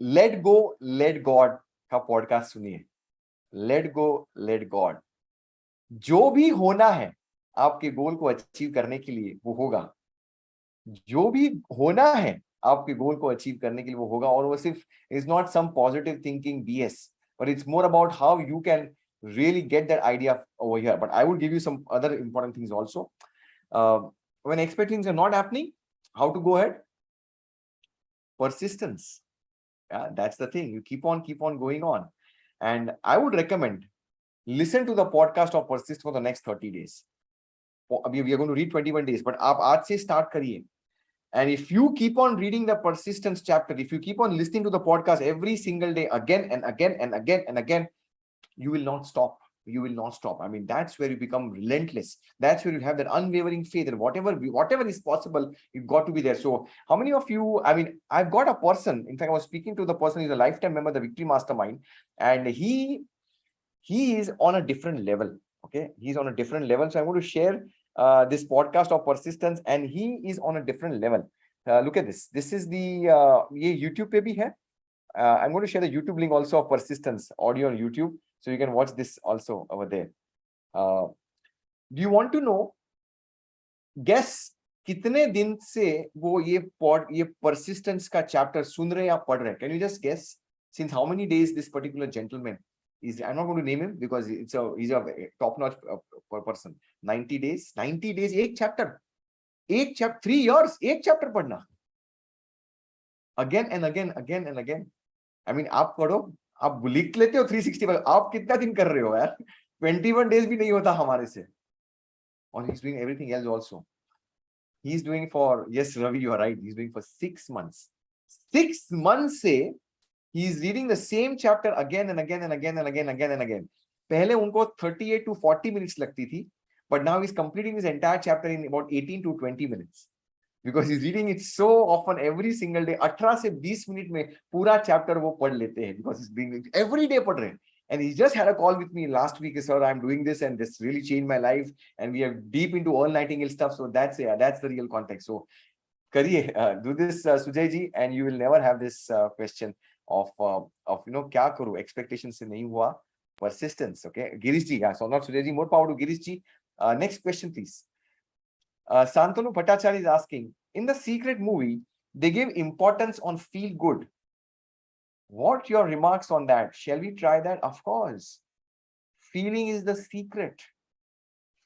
Speaker 1: let go let God का पॉडकास्ट सुनिए. Let go let God. जो भी होना है आपके गोल को अचीव करने के लिए वो होगा. जो भी होना है आपके गोल को अचीव करने के लिए वो होगा. और वो सिर्फ is not some positive thinking BS, but it's more about how you can really get that idea over here. But I will give you some other important things also. When expectations are not happening, how to go ahead? Persistence. Yeah, that's the thing. You keep on going on. And I would recommend listen to the podcast of Persist for the next 30 days. We are going to read 21 days, but आप आज से start करिए. And if you keep on reading the persistence chapter, if you keep on listening to the podcast every single day, again and again and again and again, you will not stop. You will not stop. I mean, that's where you become relentless. That's where you have that unwavering faith that whatever is possible, you've got to be there. So how many of you, I mean, I've got a person, in fact, I was speaking to the person, he's a lifetime member of the Victory Mastermind, and he is on a different level. Okay. He's on a different level. So I'm going to share this podcast of persistence, and he is on a different level. Look at this. This is the ye YouTube pe bhi hai. I'm going to share the YouTube link also of persistence audio on YouTube, so you can watch this also over there. Do you want to know? Guess कितने दिन से वो ये persistence का chapter सुन रहे या पढ़ रहे? Can you just guess? Since how many days this particular gentleman is? I'm not going to name him because he's a top-notch person. 90 days. 90 days. एक chapter. 3 years. एक chapter पढ़ना. Again and again, again and again. I mean, आप पढ़ो, आप लिख लेते हो 365. आप कितना दिन कर रहे हो यार? 21 days भी नहीं होता हमारे से. And he's doing everything else also. He's doing for, yes, Ravi, you are right. He's doing for 6 months. 6 months से he is reading the same chapter again and again and again and again and again and again. पहले उनको 38 to 40 minutes लगती थी, but now he's completing his entire chapter in about 18 to 20 minutes. Because he's reading it so often every single day. 18 से 20 minute में पूरा chapter वो पढ़ लेते हैं, because he's being every day पढ़ रहे हैं. And he just had a call with me last week. Sir, I'm doing this and this really changed my life. And we are deep into all nightingale stuff. So that's the real context. So kariye, do this, Sujay ji, and you will never have this question of kya karu, expectations se nahi hua, persistence. Okay, Girish ji, yeah, so not Sujay ji, more power to Girish ji. Next question, please. Santanu Bhattacharya is asking, in the Secret movie, they give importance on feel good. What your remarks on that? Shall we try that? Of course. Feeling is the secret.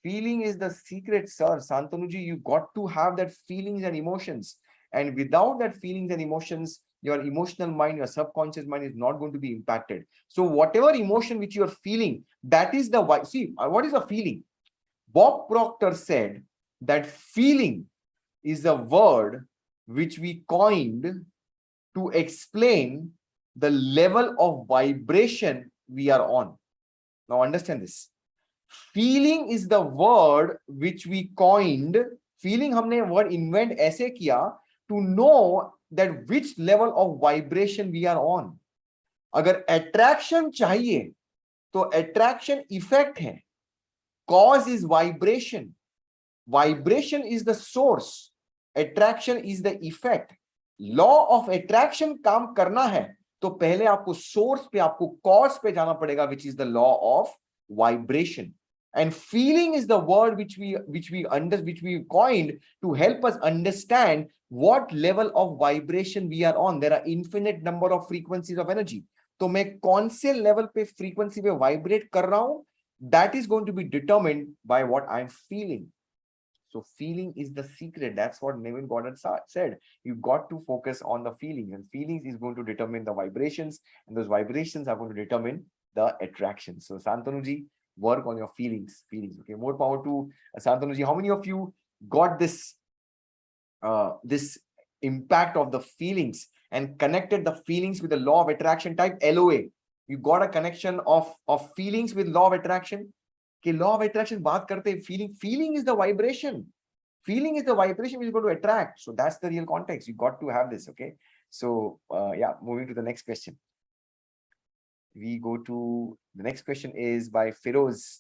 Speaker 1: Feeling is the secret, sir. Santanuji, you got to have that feelings and emotions. And without that feelings and emotions, your emotional mind, your subconscious mind is not going to be impacted. So whatever emotion which you are feeling, that is the why. See, what is a feeling? Bob Proctor said that feeling is a word which we coined to explain the level of vibration we are on. Now understand this. Feeling is the word which we coined. Feeling हमने word invent ऐसे किया to know that which level of vibration we are on. अगर attraction चाहिए तो attraction effect है. Cause is vibration. Vibration is the source. Attraction is the effect. Law of attraction काम करना है तो पहले आपको सोर्स पे, आपको कॉज पे जाना पड़ेगा, which is the law of vibration. And feeling is the word which we coined to help us understand what level of vibration we are on. There are infinite number of frequencies of energy. तो मैं कौन से level पे frequency पे vibrate कर रहा हूं, that is going to be determined by what I'm feeling. So feeling is the secret. That's what Neville Goddard said. You got to focus on the feelings, and feelings is going to determine the vibrations, and those vibrations are going to determine the attraction. So Santanuji, work on your feelings. Okay, more power to Santanuji. How many of you got this this impact of the feelings and connected the feelings with the law of attraction? Type LOA. You got a connection of feelings with law of attraction. कि law of attraction बात करते हैं, feeling is the vibration. Feeling is the vibration which is going to attract. So that's the real context. You got to have this. Okay. So yeah, moving to the next question. We go to the next question is by Firoz.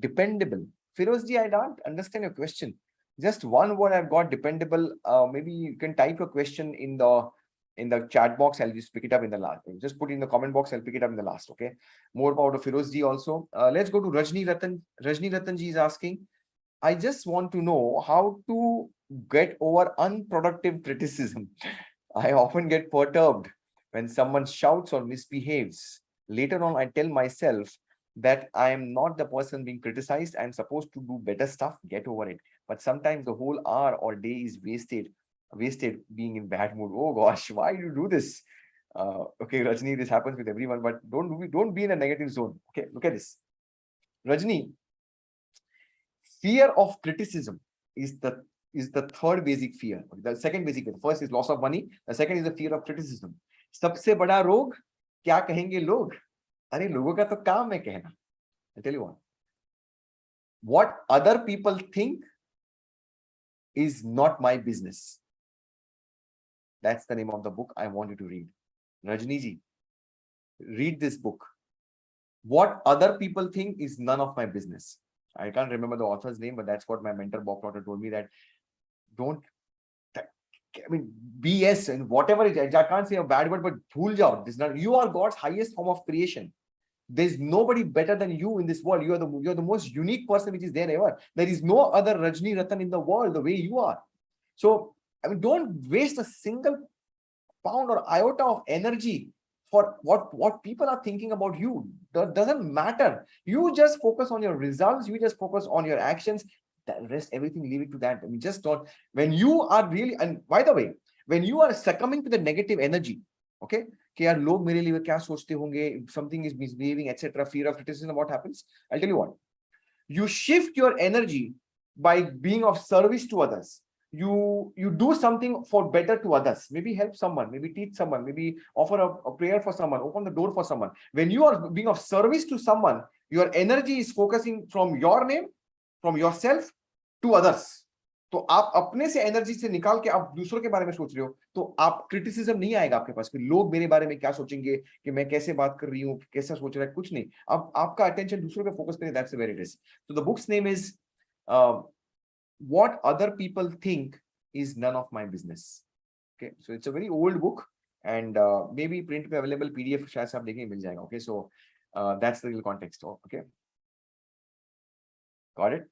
Speaker 1: Dependable. Firoz ji, I don't understand your question. Just one word I've got, dependable. Maybe you can type your question in the chat box. I'll just pick it up in the last. Just put it in the comment box. I'll pick it up in the last. Okay. More power to Firoz ji also. Let's go to Rajni Ratan. Rajni Ratan ji is asking, I just want to know how to get over unproductive criticism. I often get perturbed when someone shouts or misbehaves. Later on, I tell myself that I am not the person being criticized. I'm supposed to do better stuff, get over it. But sometimes the whole hour or day is wasted being in bad mood. Oh gosh, why do you do this? Okay, Rajni, this happens with everyone, but don't be in a negative zone. Okay, look at this. Rajni, fear of criticism is the third basic fear. The second basic fear. First is loss of money. The second is the fear of criticism. सबसे बड़ा रोग क्या कहेंगे लोग? अरे लोगों का तो काम है कहना. I'll tell you what other people think is not my business. That's the name of the book I want you to read. Rajni ji, read this book. What other people think is none of my business. I can't remember the author's name, but that's what my mentor Bob Proctor told me, that don't, I mean, BS and whatever it is. I can't say a bad word, but bhul jao. This is not, you are God's highest form of creation. There's nobody better than you in this world. You're the most unique person which is there ever. There is no other Rajni Ratan in the world the way you are. So, I mean, don't waste a single pound or iota of energy for what people are thinking about you. That doesn't matter. You just focus on your results. You just focus on your actions. The rest, everything, leave it to that. I mean, just don't. When you are really, and by the way, when you are succumbing to the negative energy, okay, कि यार लोग मेरे लिए क्या सोचते होंगे, something is misbehaving, etc., fear of criticism, what happens? I'll tell you what. You shift your energy by being of service to others. You do something for better to others. Maybe help someone, maybe teach someone, maybe offer a prayer for someone, open the door for someone. When you are being of service to someone, your energy is focusing from your name, from yourself to others. तो आप अपने से energy से निकाल के आप दूसरों के बारे में सोच रहे हो, तो आप क्रिटिसिज्म नहीं आएगा आपके पास कि लोग मेरे बारे में क्या सोचेंगे, कि मैं कैसे बात कर रही हूँ, कैसा सोच रहा है, कुछ नहीं. अब आपका अटेंशन दूसरों पे फोकस करें. That's where it is. So the book's name is What Other People Think Is None of My Business. Okay, so it's a very old book, and maybe print पे available, PDF शायद से आप देखेंगे मिल जाएगा. Okay, so that's the real context. Okay, got it.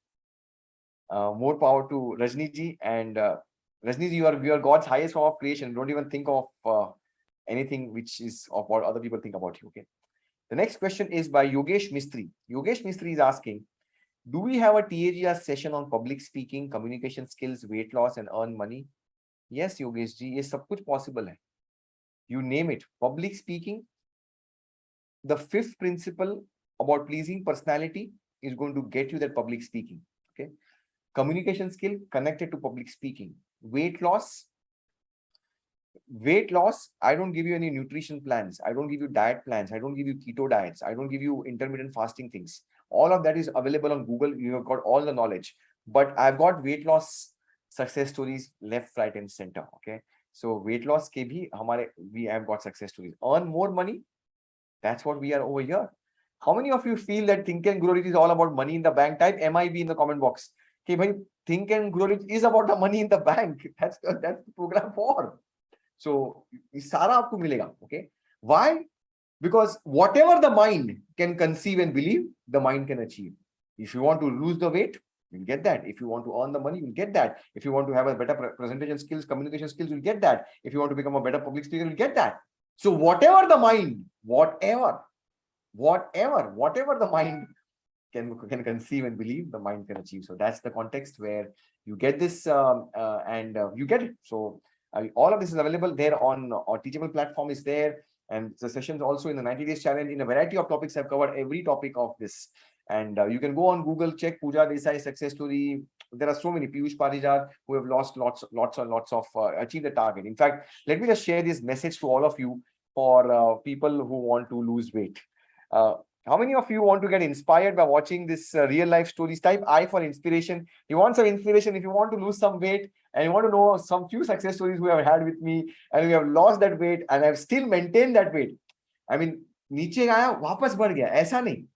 Speaker 1: More power to Rajni ji, and Rajni ji, you are God's highest form of creation. Don't even think of anything which is of what other people think about you. Okay. The next question is by Yogesh Mistry. Yogesh Mistry is asking, do we have a TAGR session on public speaking, communication skills, weight loss, and earn money? Yes, Yogesh ji, ये सब कुछ possible है. You name it. Public speaking. The fifth principle about pleasing personality is going to get you that public speaking. Okay. Communication skill connected to public speaking. Weight loss. I don't give you any nutrition plans. I don't give you diet plans. I don't give you keto diets. I don't give you intermittent fasting things. All of that is available on Google. You have got all the knowledge. But I've got weight loss success stories left, right, and center. Okay. So weight loss ke bhi we have got success stories. Earn more money. That's what we are over here. How many of you feel that Think and Grow Rich is all about money in the bank? Type MIB in the comment box. Okay, bhai, Think and Grow Rich is about the money in the bank. That's the program for. So, sara aapko milega. Okay. Why? Because whatever the mind can conceive and believe, the mind can achieve. If you want to lose the weight, you'll get that. If you want to earn the money, you'll get that. If you want to have a better presentation skills, communication skills, you'll get that. If you want to become a better public speaker, you'll get that. So whatever the mind, whatever the mind can conceive and believe, the mind can achieve. So that's the context where you get this and you get it. So all of this is available there on our Teachable platform is there. And the sessions also in the 90 days challenge in a variety of topics have covered every topic of this. And you can go on Google, check Pooja Desai success story. There are so many Piyush Parijat who have lost lots of achieved the target. In fact, let me just share this message to all of you for people who want to lose weight. How many of you want to get inspired by watching this real life stories? Type I for inspiration. You want some inspiration if you want to lose some weight and you want to know some few success stories who have had with me and we have lost that weight and have still maintained that weight. I mean, नीचे आया वापस बढ़ गया ऐसा नहीं.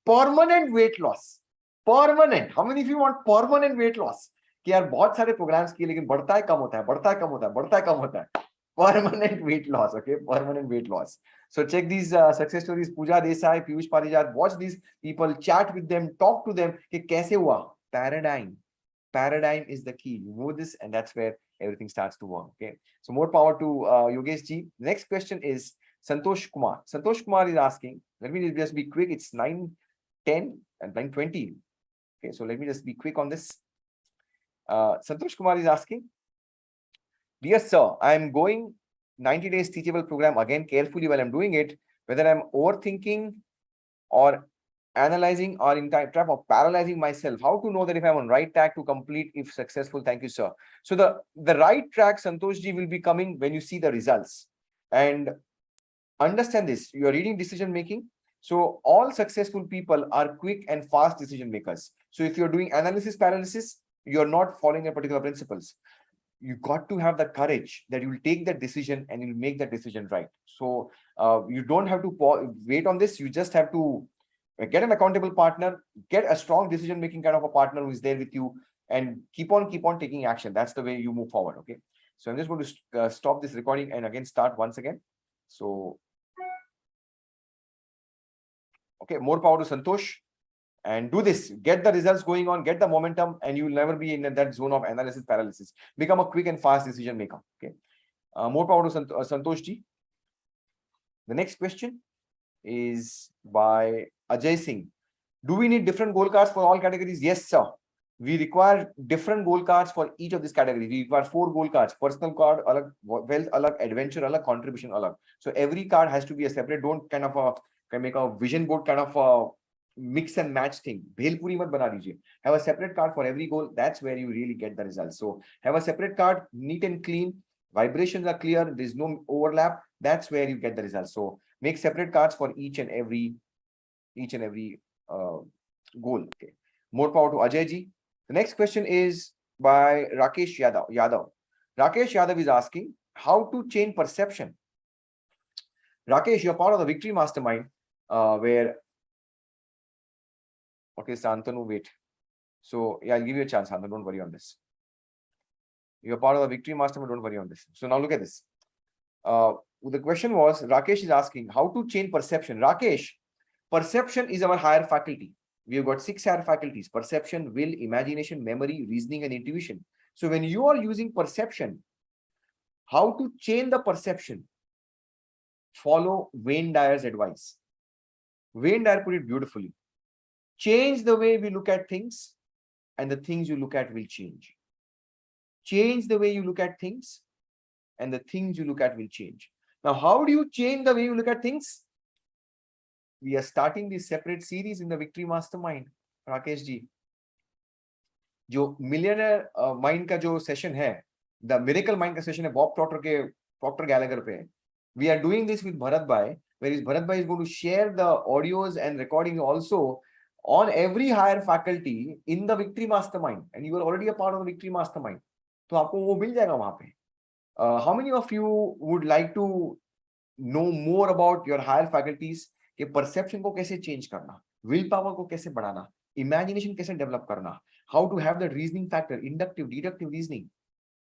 Speaker 1: Permanent weight loss. Permanent. How many of you want permanent weight loss? कि यार बहुत सारे प्रोग्राम्स किए लेकिन बढ़ता है कम होता है, बढ़ता है कम होता है, बढ़ता है कम होता है. Permanent weight loss, okay? Permanent weight loss. So check these success stories. Pooja Desai, Piyush Parijat. Watch these people, chat with them, talk to them. कि कैसे हुआ? Paradigm. Paradigm is the key. You know this, and that's where everything starts to work. Okay. So more power to Yogesh ji. Next question is Santosh Kumar. Santosh Kumar is asking. Let me just be quick. It's 9:10 and 9:20. Okay. So let me just be quick on this. Santosh Kumar is asking. Dear sir, I am going 90 days teachable program again carefully while I'm doing it, whether I'm overthinking or analyzing or in trap of paralyzing myself. How to know that if I'm on right track to complete if successful? Thank you, sir. So the right track, Santosh ji, will be coming when you see the results. And understand this, you are reading decision making. So all successful people are quick and fast decision makers. So if you're doing analysis paralysis, you're not following a particular principles. You got to have the courage that you will take that decision and you'll make that decision right. So you don't have to wait on this. You just have to get an accountable partner, get a strong decision making kind of a partner who is there with you, and keep on taking action. That's the way you move forward. Okay. So I'm just going to stop this recording and again start once again. So okay, more power to Santosh. And do this, get the results going on, get the momentum, and you will never be in that zone of analysis paralysis. Become a quick and fast decision maker. Okay. More power to Santosh ji. The next question is by Ajay Singh. Do we need different goal cards for all categories? Yes, sir. We require different goal cards for each of these categories. We require 4 goal cards: personal card, alag, wealth, alag, adventure, alag, contribution, alag. So every card has to be a separate. Don't kind of make a vision board kind of mix and match thing. Bhelpuri mat bana dijiye. Have a separate card for every goal. That's where you really get the results. So have a separate card, neat and clean. Vibrations are clear. There's no overlap. That's where you get the results. So make separate cards for each and every goal. Okay. More power to Ajay ji. The next question is by Rakesh Yadav. Rakesh Yadav is asking how to change perception. Rakesh, you're part of the Victory Mastermind, where okay, Santanu, wait. So yeah, I'll give you a chance, Santanu. Don't worry on this. You're part of the Victory Mastermind. Don't worry on this. So now look at this. The question was, Rakesh is asking how to change perception. Rakesh, perception is our higher faculty. We have got 6 higher faculties: perception, will, imagination, memory, reasoning, and intuition. So when you are using perception, how to change the perception? Follow Wayne Dyer's advice. Wayne Dyer put it beautifully. Change the way we look at things, and the things you look at will change. Change the way you look at things, and the things you look at will change. Now, how do you change the way you look at things? We are starting this separate series in the Victory Mastermind, Rakesh ji. जो millionaire mind का जो session है, the miracle mind का session है, Bob Proctor Gallagher पे. We are doing this with Bharat Bhai, where Bharat Bhai is going to share the audios and recording also on every higher faculty in the Victory Mastermind, and you are already a part of the Victory Mastermind. तो आपको वो मिल जाएगा वहाँ पे. How many of you would like to know more about your higher faculties? कि perception को कैसे change करना, will power को कैसे बढ़ाना, imagination कैसे develop करना, how to have the reasoning factor, inductive, deductive reasoning.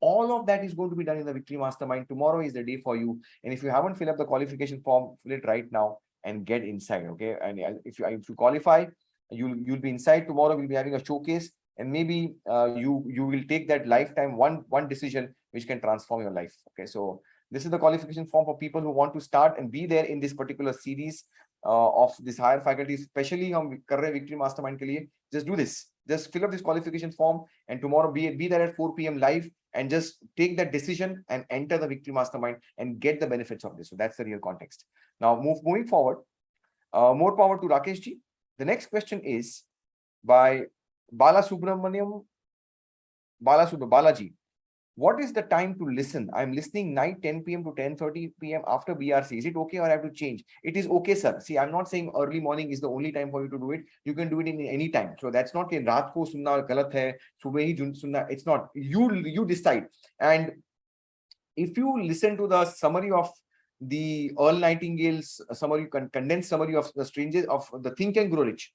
Speaker 1: All of that is going to be done in the Victory Mastermind. Tomorrow is the day for you. And if you haven't filled up the qualification form, fill it right now and get inside. Okay. And if you qualify, you'll be inside. Tomorrow we'll be having a showcase, and maybe you will take that lifetime one decision which can transform your life. Okay. So This is the qualification form for people who want to start and be there in this particular series of this higher faculty, especially hum kar rahe Victory Mastermind ke liye. Just do this. Just fill up this qualification form, and tomorrow be there at 4 p.m. live, and just take that decision and enter the Victory Mastermind and get the benefits of this. So that's the real context. Now moving forward, more power to Rakesh ji. The next question is by Balaji. What is the time to listen? I'm listening night 10 p.m. to 10:30 p.m. after BRC. Is it okay or I have to change? It is okay, sir. See, I'm not saying early morning is the only time for you to do it. You can do it in any time. So that's not that raat ko sunna galat hai, subah hi sunna. It's not. You decide. And if you listen to the summary of the Earl Nightingale's summary, condensed summary of the strangers of the Think and Grow Rich,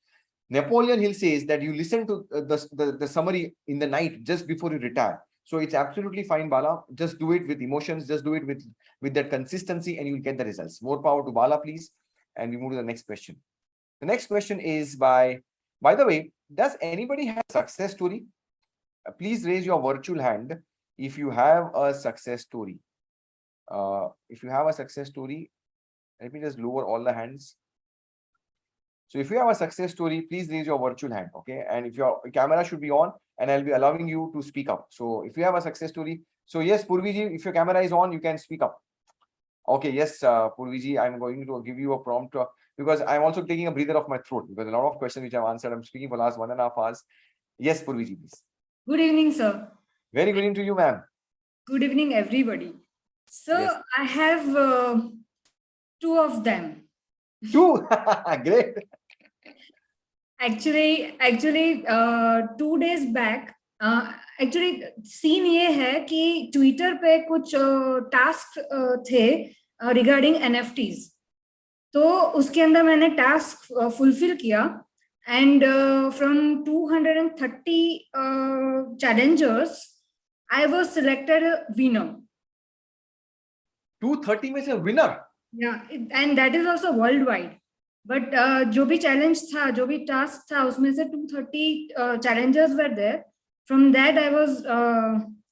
Speaker 1: Napoleon Hill says that you listen to the summary in the night just before you retire. So it's absolutely fine, Bala. Just do it with emotions. Just do it with that consistency, and you'll get the results. More power to Bala, please. And we move to the next question. The next question is by the way, does anybody have a success story? Please raise your virtual hand if you have a success story. If you have a success story, let me just lower all the hands. So if you have a success story, please raise your virtual hand, okay? And if your camera should be on, and I'll be allowing you to speak up. So if you have a success story, so yes, Purviji, if your camera is on, you can speak up. Okay, yes, Purviji, I'm going to give you a prompt because I'm also taking a breather off my throat because a lot of questions which I've answered, I'm speaking for the last 1.5 hours. Yes, Purviji, please.
Speaker 4: Good evening, sir.
Speaker 1: Very good evening to you, ma'am.
Speaker 4: Good evening, everybody. So yes. I have 2 of them.
Speaker 1: 2? Great.
Speaker 4: Actually, 2 days back, actually scene ये है कि Twitter पे कुछ task थे regarding NFTs. तो उसके अंदर मैंने टास्क फुलफिल किया, and from 230 challengers, I was selected a winner.
Speaker 1: 230 में से winner?
Speaker 4: Yeah, and that is also worldwide. But जो भी challenge था, जो भी task था, उसमें से 230 challengers were there. From that, I was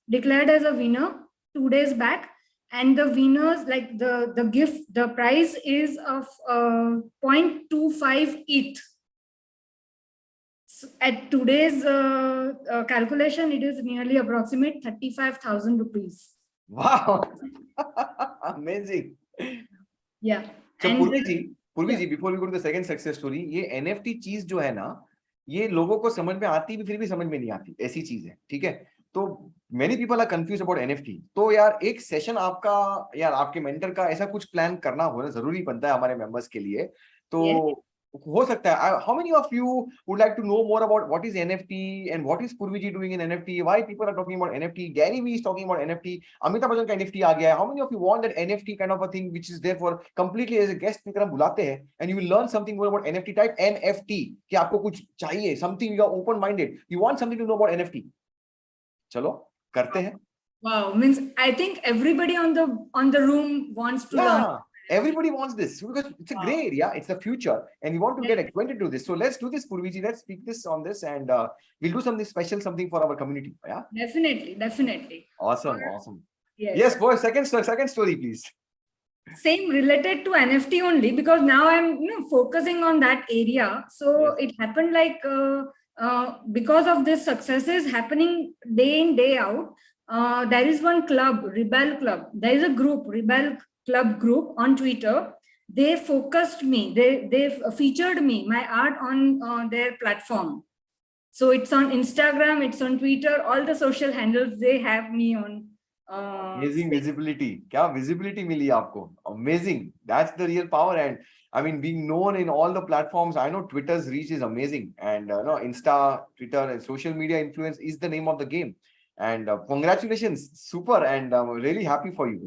Speaker 4: declared as a winner 2 days back. And the winners, like the gift, the prize is of 0.25 ETH. So at today's calculation, it is nearly approximate 35,000 rupees.
Speaker 1: Wow, amazing.
Speaker 4: Yeah.
Speaker 1: So Purvi ji, before we go to the second success story, ये NFT चीज जो है ना, ये लोगों को समझ में आती भी फिर भी समझ में नहीं आती, ऐसी चीज है, ठीक है? तो many people are confused about NFT. तो यार एक सेशन आपका, यार आपके मेंटर का ऐसा कुछ प्लान करना होना जरूरी बनता है हमारे मेंबर्स के लिए. तो हो सकता है, how many of you would like to know more about what is NFT and what is Purvi ji doing in NFT? Why people are talking about NFT? Gary Vee is talking about NFT. Amitabh Bachchan का NFT आ गया है. How many of you want that NFT kind of a thing which is there for completely as a guest की तरह बुलाते हैं, and you will learn something more about NFT? Type NFT कि आपको कुछ चाहिए, something you are open minded, you want something to know about NFT. चलो करते हैं.
Speaker 4: Wow, means I think everybody on the room wants to learn.
Speaker 1: Everybody wants this because it's a gray area, it's the future, and we want to get acquainted to this. So let's do this, Purvi ji. Let's speak this on this, and we'll do something special, something for our community. Yeah.
Speaker 4: Definitely.
Speaker 1: Awesome. Yes. Boy, second story, please.
Speaker 4: Same related to NFT only, because now I'm focusing on that area. So it happened like because of this successes happening day in day out. There is one club, Rebel Club. There is a group, Rebel Club group on Twitter. They focused me. They featured me, my art on their platform. So it's on Instagram, it's on Twitter, all the social handles they have me on.
Speaker 1: Amazing visibility. Kya visibility mili aapko? Amazing. That's the real power. And I mean, being known in all the platforms, I know Twitter's reach is amazing. And Insta, Twitter, and social media influence is the name of the game. And congratulations, super, and really happy for you.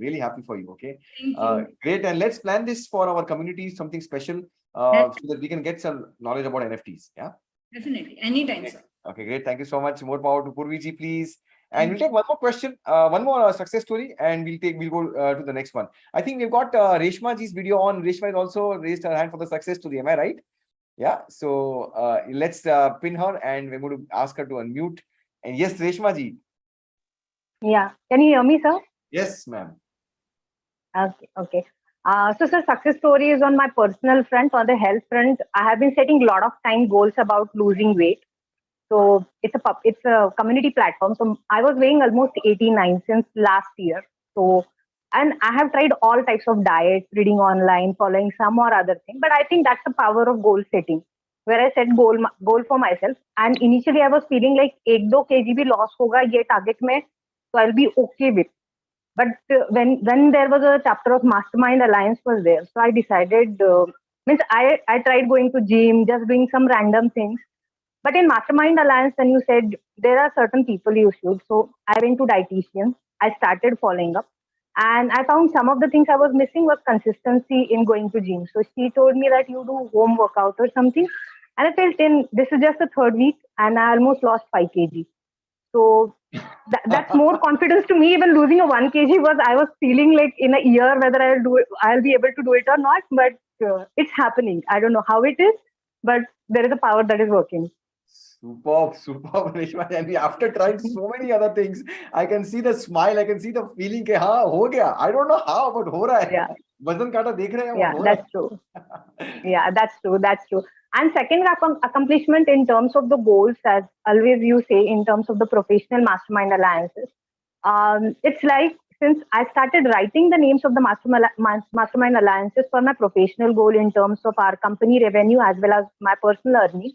Speaker 1: Okay.
Speaker 4: Thank you.
Speaker 1: Great. And let's plan this for our community, something special, so that we can get some knowledge about NFTs. Yeah.
Speaker 4: Definitely. Anytime, sir.
Speaker 1: Okay, great. Thank you so much. More power to Purvi ji, please. And we'll take one more question, one more success story, and we'll go to the next one. I think we've got Reshma ji's video on. Reshma has also raised her hand for the success story. Am I right? Yeah. So let's pin her, and we're going to ask her to unmute. And yes, Reshma ji.
Speaker 7: Yeah. Can you hear me, sir?
Speaker 1: Yes, ma'am.
Speaker 7: Okay, okay. So, sir, success story is on my personal front, on the health front. I have been setting a lot of time goals about losing weight. So it's a community platform. So I was weighing almost 89 since last year. So, and I have tried all types of diets, reading online, following some or other thing. But I think that's the power of goal setting, where I set goal for myself. And initially I was feeling like 1-2 kg bhi loss hoga ye target mein, so I'll be okay with. But when there was a chapter of Mastermind Alliance was there, so I decided means I tried going to gym, just doing some random things. But in Mastermind Alliance, when you said there are certain people you should, so I went to dietitian. I started following up, and I found some of the things I was missing was consistency in going to gym. So she told me that you do home workout or something, and I felt in this is just the third week, and I almost lost 5 kg. So that's more confidence to me. Even losing a 1 kg was I was feeling like in a year whether I'll do it, I'll be able to do it or not. But it's happening. I don't know how it is, but there is a power that is working.
Speaker 1: Superb, superb, Reshma. And after trying so many other things, I can see the smile, I can see the feeling कि हाँ हो गया. I don't know how, but हो रहा है.
Speaker 7: Yeah,
Speaker 1: वजन काटा देख रहे हैं
Speaker 7: yeah,
Speaker 1: और हो रहा
Speaker 7: that's true. Yeah, that's true. That's true. And second accomplishment in terms of the goals, as always you say, in terms of the professional mastermind alliances, it's like since I started writing the names of the mastermind alliances for my professional goal in terms of our company revenue as well as my personal earning,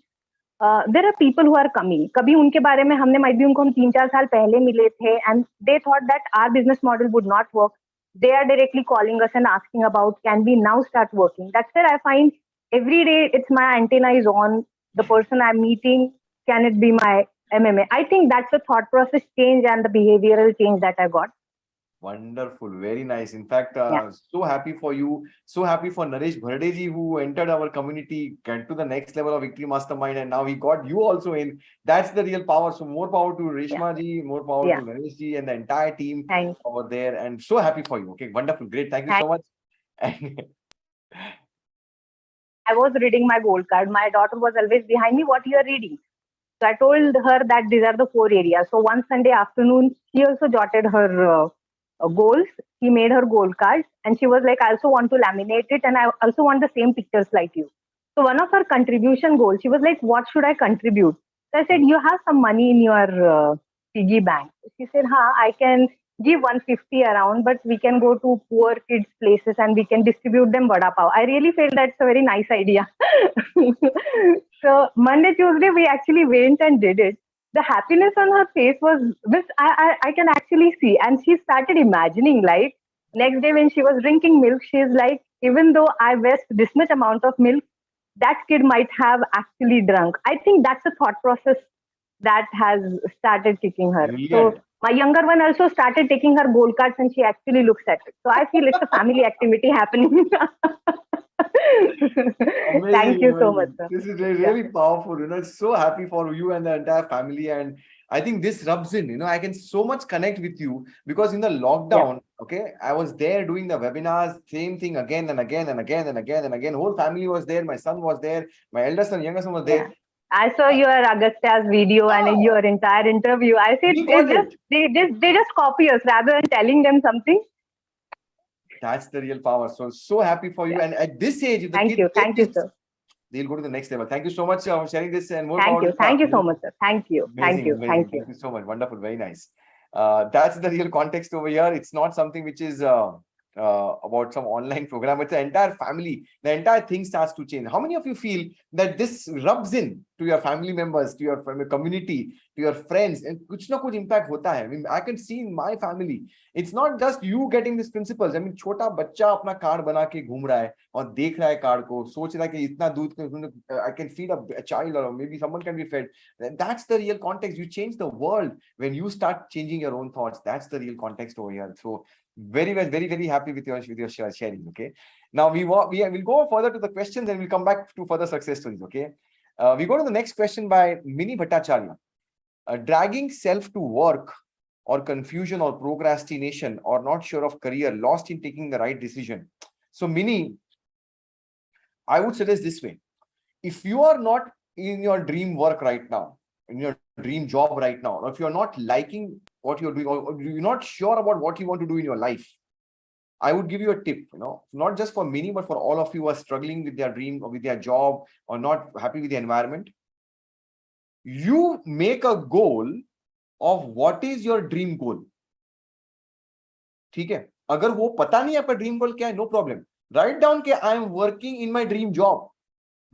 Speaker 7: there are people who are coming. कभी उनके बारे में हमने might be उनको हम 3-4 साल पहले मिले थे and they thought that our business model would not work. They are directly calling us and asking about can we now start working. That's where I find every day it's my antenna is on the person I'm meeting. Can it be my MMA? I think that's the thought process change and the behavioral change that I got.
Speaker 1: Wonderful, very nice. In fact,
Speaker 7: Yeah.
Speaker 1: so happy for you. So happy for Naresh Bhardeji who entered our community, get to the next level of Victory Mastermind, and now he got you also in. That's the real power. So more power to Reshma ji, more power
Speaker 7: Yeah.
Speaker 1: to Naresh ji and the entire team
Speaker 7: Thanks.
Speaker 1: over there. And so happy for you. Okay, wonderful, great. Thank you so much.
Speaker 7: I was reading my gold card. My daughter was always behind me. What you are reading? So I told her that these are the 4 areas. So one Sunday afternoon, she also jotted her goals. She made her goal cards and she was like, I also want to laminate it and I also want the same pictures like you. So one of her contribution goals, she was like, what should I contribute? So I said, you have some money in your piggy bank. She said, I can give 150 around, but we can go to poor kids places and we can distribute them vada pav. I really felt that's a very nice idea. So Monday, Tuesday, we actually went and did it. The happiness on her face was this I can actually see. And she started imagining like next day when she was drinking milk, she's like, even though I waste this much amount of milk, that kid might have actually drunk. I think that's the thought process that has started kicking her.
Speaker 1: Brilliant.
Speaker 7: So my younger one also started taking her gold cards and she actually looks at it. So I feel it's a family activity happening. Thank you so much, sir.
Speaker 1: This is really powerful. So happy for you and the entire family. And I think this rubs in, I can so much connect with you because in the lockdown, okay, I was there doing the webinars, same thing again and again and again and again and again. Whole family was there. My son was there. My eldest son, younger son was there.
Speaker 7: I saw your Agastya's video and your entire interview. I said they just copy us rather than telling them something.
Speaker 1: That's the real power. So happy for you. And at this age, if the
Speaker 7: Thank you, sir.
Speaker 1: They'll go to the next level. Thank you so much for sharing this and more
Speaker 7: Thank
Speaker 1: power.
Speaker 7: you. Thank you so much, sir. Thank you.
Speaker 1: Amazing, Thank you so much. Wonderful. Very nice. That's the real context over here. It's not something which is about some online program. It's the entire family. The entire thing starts to change. How many of you feel that this rubs in to your family members, to your community, to your friends, and kuch na kuch impact hota hai? I mean, I can see in my family. It's not just you getting these principles. I mean, छोटा बच्चा अपना card बना के घूम रहा है और देख रहा है कार्ड को, सोच रहा है कि इतना दूध I can feed a child or maybe someone can be fed. That's the real context. You change the world when you start changing your own thoughts. That's the real context over here. So very, very happy with your sharing. Okay. Now we will go further to the questions and we'll come back to further success stories. Okay. We go to the next question by Mini Bhattacharya. Dragging self to work or confusion or procrastination or not sure of career, lost in taking the right decision. So Mini, I would suggest this way. If you are not in your dream work right now, in your dream job right now, or if you're not liking what you're doing, or you're not sure about what you want to do in your life, I would give you a tip, not just for many, but for all of you who are struggling with their dream or with their job or not happy with the environment. You make a goal of what is your dream goal. ठीक है? अगर वो पता नहीं आपका dream गोल क्या है, no problem. Write down के I am working in my dream job.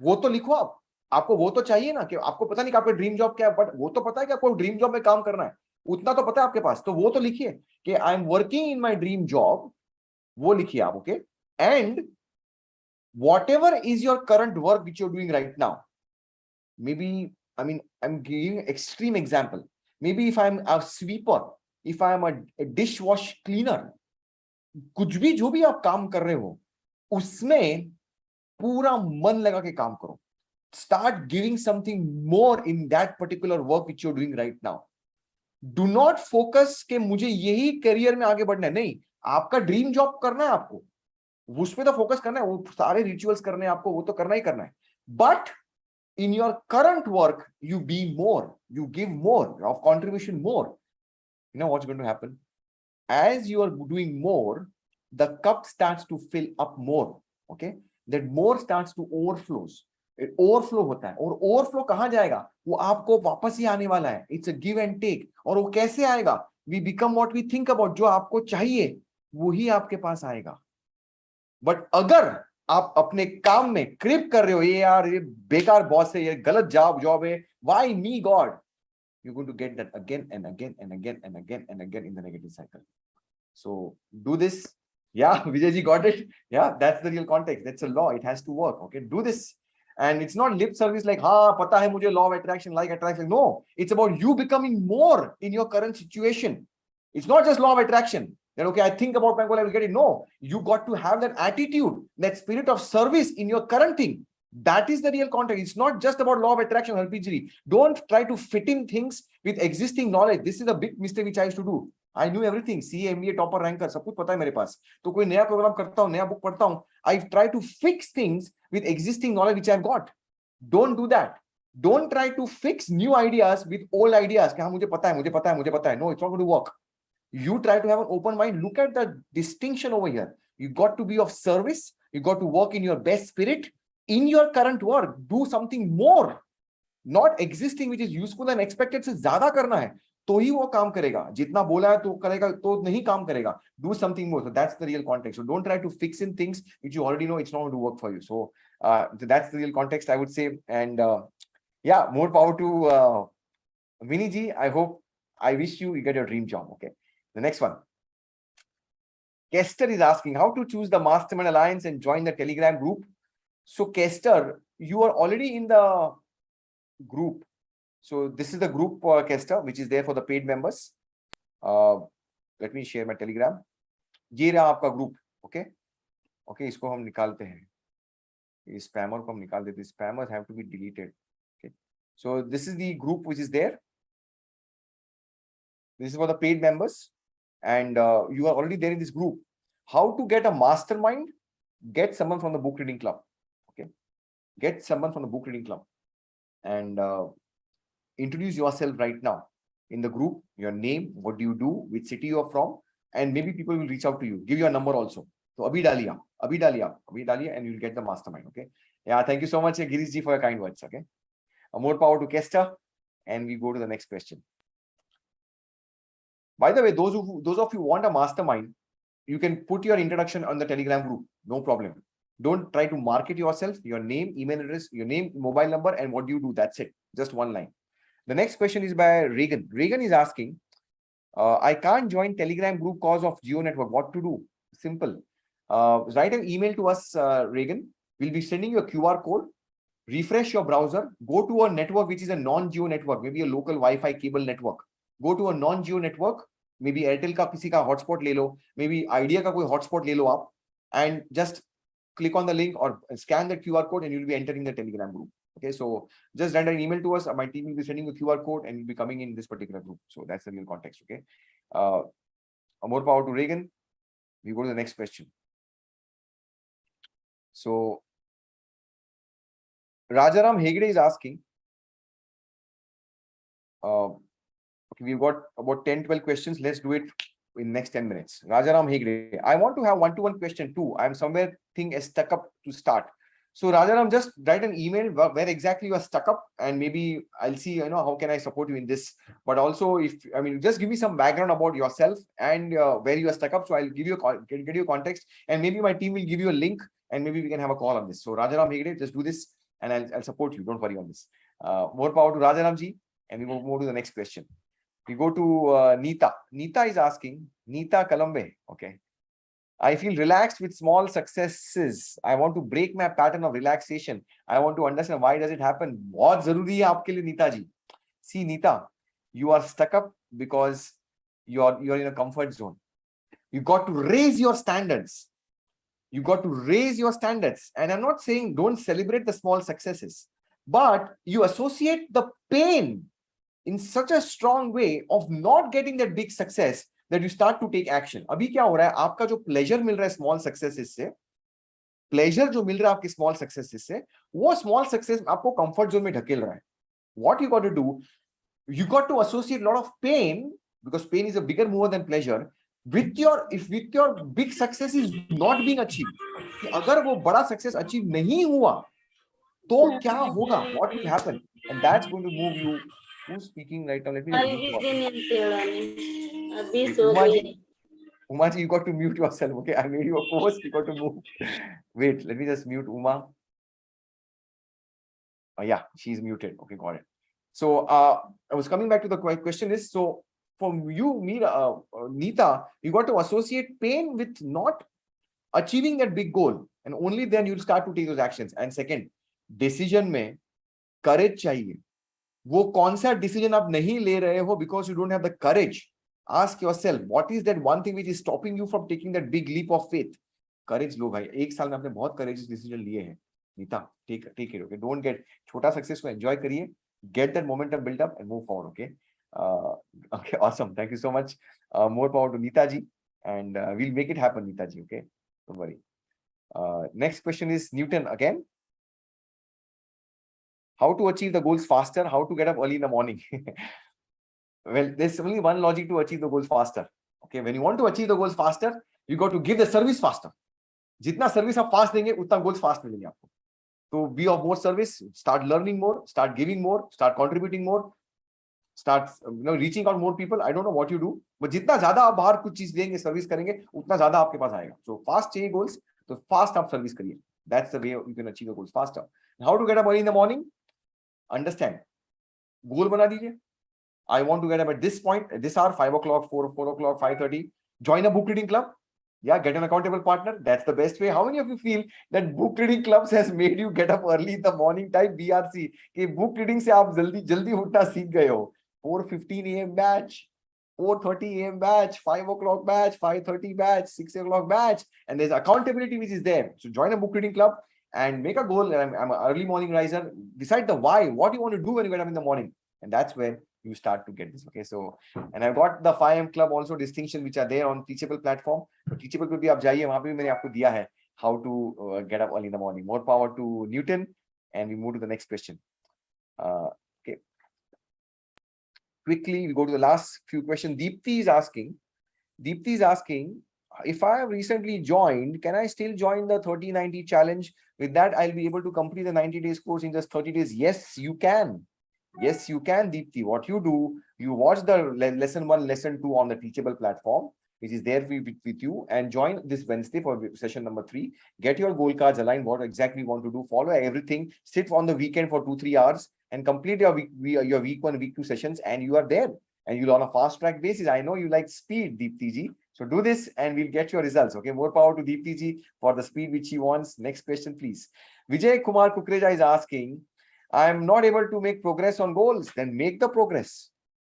Speaker 1: वो तो लिखो आप. आपको वो तो चाहिए ना कि आपको पता नहीं कि आपका ड्रीम जॉब क्या है, बट वो तो पता है कि आपको ड्रीम जॉब में काम करना है. उतना तो पता है आपके पास, तो वो तो लिखिए कि I am working in my dream job. वो लिखिए आप, okay. And whatever is your current work which you're doing right now, maybe, I mean, I'm giving extreme example. Maybe if I'm a sweeper, if I'm a dishwash cleaner, कुछ भी जो भी आप काम कर रहे हो उसमें पूरा मन लगा के काम करो. Start giving something more in that particular work which you're doing right now. Do not focus कि मुझे यही करियर में आगे बढ़ना है. नहीं, आपका ड्रीम जॉब करना है, आपको उसमें तो फोकस करना है, वो सारे रिचुअल्स करने हैं आपको, वो तो करना ही करना है. But in your current work, you be more, you give more of contribution more. You know what's going to happen? As you are doing more, the cup starts to fill up more. Okay, that more starts to overflows. It overflow होता है, और overflow कहाँ जाएगा? वो आपको वापस ही आने वाला है. It's a give and take. और वो कैसे आएगा? We become what we think about. जो आपको चाहिए वही आपके पास आएगा. बट अगर आप अपने काम में क्रिप कर रहे हो, ये यार ये बेकार बॉस है, ये गलत जॉब है, why me God, you're going to get that again and again and again and again and again in the negative cycle. So do this. Yeah, Vijay ji got it. Yeah, that's the real context. That's a law. It has to work. Okay, do this. And it's not lip service like, हाँ पता है मुझे law of attraction, like attraction. No, it's about you becoming more in your current situation. It's not just law of attraction. That, okay, I think about my goal, I will get it. No, you got to have that attitude, that spirit of service in your current thing. That is the real context. It's not just about law of attraction, LPG. Don't try to fit in things with existing knowledge. This is a big mistake which I used to do. I knew everything. CA, MBA, topper, ranker, सब कुछ पता है मेरे पास. तो कोई नया programme करता हूँ, नया बुक पढ़ता हूँ, I try to fix things with existing knowledge which I've got. Don't do that. Don't try to fix new ideas with old ideas. कि हाँ मुझे पता है, मुझे पता है, मुझे पता है. No, it's not going to work. You try to have an open mind. Look at the distinction over here. You got to be of service. You got to work in your best spirit in your current work. Do something more, not existing which is useful and expected. से ज्यादा करना है तो ही वो काम करेगा. जितना बोला है तो करेगा तो नहीं काम करेगा. Do something more. So that's the real context. So don't try to fix in things which you already know it's not going to work for you. So that's the real context, I would say. And yeah, more power to Vinny ji. I wish you get your dream job. Okay. The next one. Kester is asking how to choose the Mastermind Alliance and join the Telegram group. So Kester, you are already in the group. So this is the group, Kester, which is there for the paid members. Let me share my Telegram. ये रहा आपका group. Okay. Okay, इसको हम निकालते हैं. इस spammer को हम निकाल देते हैं. Spammers have to be deleted. Okay. So this is the group which is there. This is for the paid members. And you are already there in this group. How to get a mastermind? Get someone from the book reading club. Okay, get someone from the book reading club and introduce yourself right now in the group. Your name, what do you do, which city you are from, and maybe people will reach out to you. Give your number also. So abhi daliya, and you'll get the mastermind. Okay. Yeah. Thank you so much, Girish ji, for your kind words. Okay. More power to Kester, and we go to the next question. By the way, those of you who want a mastermind, you can put your introduction on the Telegram group. No problem. Don't try to market yourself, your name, email address, your name, mobile number, and what do you do. That's it. Just one line. The next question is by Reagan. Reagan is asking, I can't join Telegram group cause of Geo network. What to do? Simple. Write an email to us, Reagan. We'll be sending you a QR code. Refresh your browser. Go to a network which is a non-Geo network, maybe a local Wi-Fi cable network. Go to a non-Geo network. Maybe Airtel का किसी का hotspot ले लो, maybe Idea का कोई hotspot ले लो आप, and just click on the link or scan the QR code and you'll be entering the Telegram group. Okay, so just send an email to us. My team will be sending a QR code and you'll be coming in this particular group. So that's the real context. Okay, more power to Reagan. We go to the next question. So Rajaram Hegde is asking. Okay, we've got about 10-12 questions. Let's do it in next 10 minutes. Rajaram Hegde, I want to have one-to-one question too. I'm somewhere thing is stuck up to start. So Rajaram, just write an email where exactly you are stuck up, and maybe I'll see, how can I support you in this. But also, just give me some background about yourself and where you are stuck up. So I'll give you get you context, and maybe my team will give you a link, and maybe we can have a call on this. So Rajaram Hegde, just do this, and I'll support you. Don't worry on this. More power to Rajaram ji, and we will move to the next question. We go to Neeta. Neeta is asking, Neeta Kalambe, okay. I feel relaxed with small successes. I want to break my pattern of relaxation. I want to understand why does it happen. बहुत जरूरी है आपके लिए नीता जी. See Neeta, you are stuck up because you're in a comfort zone. You got to raise your standards. You got to raise your standards. And I'm not saying don't celebrate the small successes, but you associate the pain in such a strong way of not getting that big success that you start to take action. अभी क्या हो रहा है, आपका जो pleasure मिल रहा है small successes से, pleasure जो मिल रहा है आपके small successes से, वो small success आपको comfort zone में ढकेल रहा है. What you got to do, you got to associate a lot of pain, because pain is a bigger mover than pleasure, with your big success is not being achieved. अगर वो बड़ा success achieve नहीं हुआ, तो क्या होगा? What will happen? And that's going to move you. Who's speaking right now? Let me Umaji, you got to mute yourself. Okay, I made you a post. You got to move. Wait, let me just mute Uma. Yeah, she's muted. Okay, got it. So I was coming back to the question is, so for you, Neeta, you got to associate pain with not achieving that big goal, and only then you'll start to take those actions. And second, decision में courage चाहिए. वो कौन सा decision आप नहीं ले रहे हो because you don't have the courage. Ask yourself, what is that one thing which is stopping you from taking that big leap of faith? Courage लो भाई. एक साल में आपने बहुत courageous decision लिए हैं. Neeta, take it. Okay, don't get छोटा success को enjoy करिए. Get that momentum built up and move forward. Okay. Okay, awesome. Thank you so much. More power to Neeta ji, and we'll make it happen, Neeta ji. Okay, don't worry. Next question is Newton again. How to achieve the goals faster? How to get up early in the morning? Well, there's only one logic to achieve the goals faster. Okay, when you want to achieve the goals faster, you got to give the service faster. जितना service आप fast देंगे, उतना goals fast मिलेंगे आपको. So be of more service, start learning more, start giving more, start contributing more, start reaching out more people. I don't know what you do, but जितना ज़्यादा आप बाहर कुछ चीज देंगे, service करेंगे, उतना ज़्यादा आपके पास आएगा. So fast चाहिए goals, तो fast आप service करिए. That's the way you can achieve the goals faster. How to get up early in the morning? Understand. Goal बना दीजिए. I want to get up at this point, at this hour, 5 o'clock, 4 o'clock, 5:30. Join a book reading club. Yeah, get an accountable partner. That's the best way. How many of you feel that book reading clubs has made you get up early in the morning? Type BRC. कि book reading से आप जल्दी उठना सीख गए हो. 4:15 a.m. batch, 4:30 a.m. batch, 5 o'clock batch, 5:30 batch, 6 o'clock batch, and there's accountability which is there. So join a book reading club and make a goal. I'm an early morning riser. Decide the why. What you want to do when you get up in the morning, and that's where you start to get this. Okay, so and I've got the 5am club also distinction which are there on Teachable platform. So Teachable पे भी आप जाइए, वहाँ पे भी मैंने आपको दिया है how to get up early in the morning. More power to Newton, and we move to the next question. Okay, quickly we go to the last few questions. Deepthi is asking, if I have recently joined, can I still join the 30-90 challenge? With that, I'll be able to complete the 90 days course in just 30 days. Yes, you can. Yes, you can, Deepthi. What you do, you watch the lesson 1, lesson 2 on the Teachable platform, which is there with you, and join this Wednesday for session number 3. Get your goal cards aligned, what exactly you want to do, follow everything, sit on the weekend for 2-3 hours, and complete your week 1, week 2 sessions, and you are there. And you'll on a fast track basis. I know you like speed, Deepthi ji. So do this and we'll get your results. Okay, more power to Deepthi ji for the speed which she wants. Next question, please. Vijay Kumar Kukreja is asking, I am not able to make progress on goals. Then make the progress.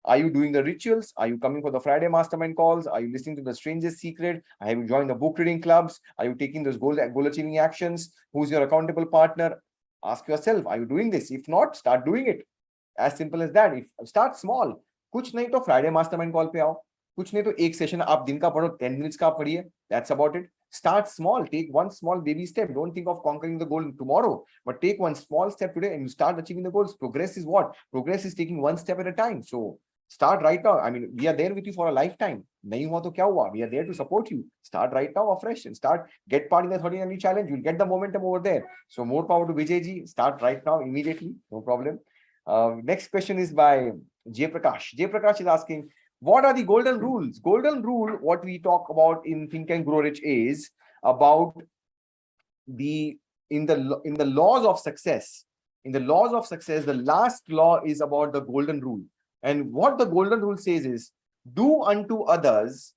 Speaker 1: Are you doing the rituals? Are you coming for the Friday mastermind calls? Are you listening to the Stranger's Secret? Have you joined the book reading clubs? Are you taking those goal achieving actions? Who's your accountable partner? Ask yourself, are you doing this? If not, start doing it. As simple as that. If start small. कुछ नहीं तो Friday mastermind call पे आओ. कुछ नहीं तो एक session आप दिन का पढ़ो, 10 minutes का पढ़िए. That's about it. Start small. Take one small baby step. Don't think of conquering the goal tomorrow, but take one small step today and you start achieving the goals. Progress is what? Progress is taking one step at a time. So Start right now. I mean, we are there with you for a lifetime. Nahi hua to kya hua? We are there to support you. Start right now afresh and get part in the 30-day challenge. You'll get the momentum over there. So more power to Vijay ji. Start right now, immediately. No problem. Next question is by Jay Prakash. Jay Prakash is asking, what are the golden rules? Golden rule, what we talk about in Think and Grow Rich is about in the laws of success. In the laws of success, the last law is about the golden rule. And what the golden rule says is, do unto others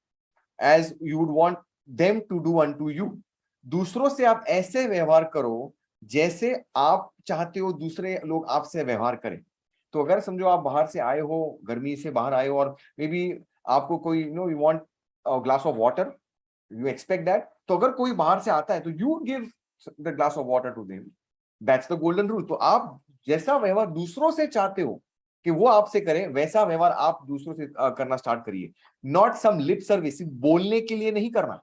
Speaker 1: as you would want them to do unto you. दूसरों से आप ऐसे व्यवहार करो जैसे आप चाहते हो दूसरे लोग आपसे व्यवहार करें. तो अगर समझो आप बाहर से आए हो, गर्मी से बाहर आए हो और मे बी आपको कोई you want a glass of water, you expect that. तो अगर कोई बाहर से आता है तो you give the glass of water to them. That's the golden rule. तो आप जैसा व्यवहार दूसरों से चाहते हो कि वो आपसे करें, वैसा व्यवहार आप दूसरों से करना स्टार्ट करिए. Not some lip service. बोलने के लिए नहीं करना.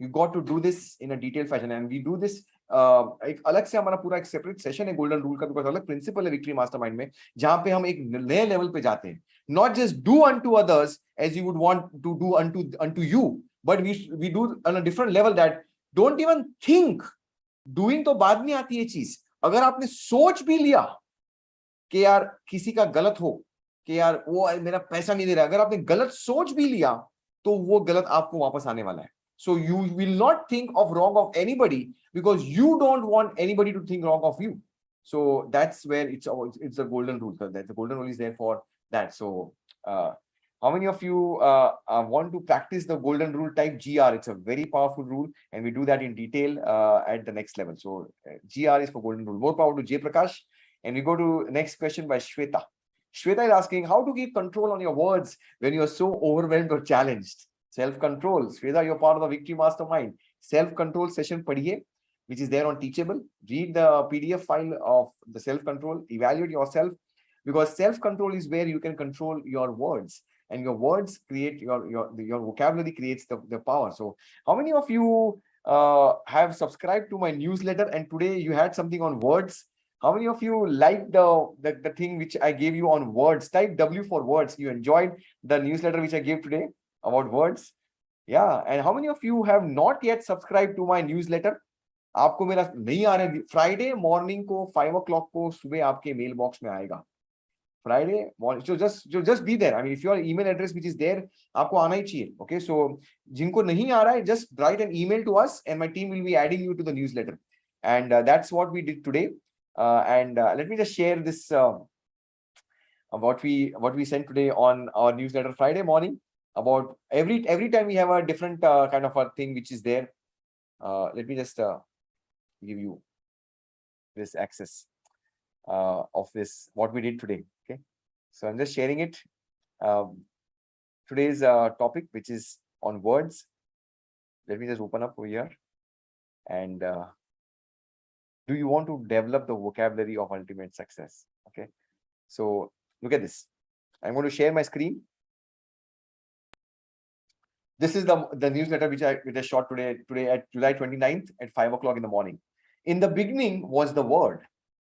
Speaker 1: You got to do this in a detailed fashion, and we do this. एक अलग से हमारा पूरा एक सेपरेट सेशन है गोल्डन रूल का, बिकॉज अलग प्रिंसिपल है विक्ट्री मास्टरमाइंड में, जहां पे हम एक नए लेवल पे जाते हैं. Not just do unto others as you would want to do unto you, but we do on a different level that don't even think. Doing तो बाद में आती है चीज. अगर आपने सोच भी लिया कि यार किसी का गलत हो, कि यार वो मेरा पैसा नहीं दे रहा, अगर आपने गलत सोच भी लिया तो वो गलत आपको वापस आने वाला है. So you will not think of wrong of anybody because you don't want anybody to think wrong of you. So that's where it's a golden rule. That the golden rule is there for that. So how many of you want to practice the golden rule type GR? It's a very powerful rule, and we do that in detail at the next level. So GR is for golden rule. More power to Jay Prakash. And we go to next question by Shweta. Shweta is asking, how to keep control on your words when you are so overwhelmed or challenged? Self-control. Shweta, you're part of the Victory Mastermind. Self-control session padhiye, which is there on Teachable. Read the PDF file of the self-control. Evaluate yourself, because self-control is where you can control your words, and your words create your vocabulary creates the power. So how many of you have subscribed to my newsletter and today you had something on words? How many of you liked the thing which I gave you on words? Type W for words. You enjoyed the newsletter which I gave today about words? Yeah. And how many of you have not yet subscribed to my newsletter? आपको मेरा नहीं आ रहा है. Friday morning को 5 o'clock को सुबह आपके mail box में आएगा. Friday morning. So just be there. I mean, if your email address which is there, आपको आना ही चाहिए. Okay. So जिनको नहीं आ रहा है, just write an email to us, and my team will be adding you to the newsletter. And that's what we did today. And let me just share this what we sent today on our newsletter Friday morning. About every time we have a different kind of a thing which is there. Let me just give you this access of this what we did today. Okay, so I'm just sharing it. Today's topic, which is on words. Let me just open up over here. And do you want to develop the vocabulary of ultimate success? Okay, so look at this. I'm going to share my screen. This is the newsletter which I shot today at July 29th at 5 o'clock in the morning. In the beginning was the word.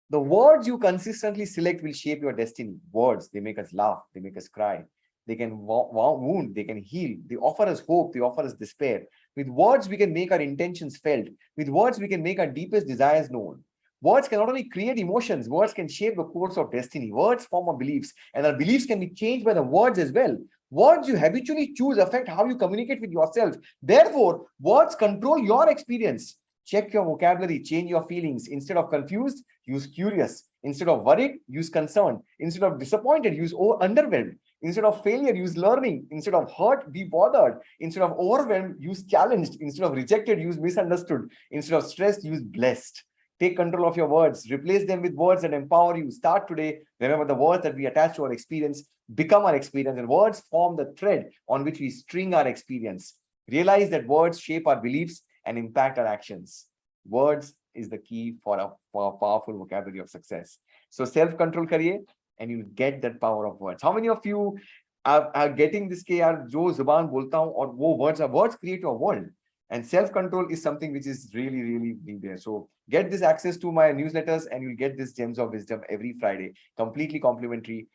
Speaker 1: The words you consistently select will shape your destiny. Words, they make us laugh, they make us cry. They can wound, they can heal. They offer us hope, they offer us despair. With words, we can make our intentions felt. With words, we can make our deepest desires known. Words can not only create emotions, words can shape the course of destiny. Words form our beliefs, and our beliefs can be changed by the words as well. Words you habitually choose affect how you communicate with yourself. Therefore, words control your experience. Check your vocabulary, change your feelings. Instead of confused, use curious. Instead of worried, use concerned. Instead of disappointed, use underwhelmed. Instead of failure, use learning. Instead of hurt, be bothered. Instead of overwhelmed, use challenged. Instead of rejected, use misunderstood. Instead of stressed, use blessed. Take control of your words. Replace them with words that empower you. Start today. Remember, the words that we attach to our experience become our experience, and words form the thread on which we string our experience. Realize that words shape our beliefs and impact our actions. Words is the key for a powerful vocabulary of success. So self-control kariye, and you get that power of words. How many of you are getting this? Ke yaar, jo zuban bolta hu aur wo words create your world. And self-control is something which is really, really being there. So get this access to my newsletters, and you'll get this gems of wisdom every Friday, completely complimentary.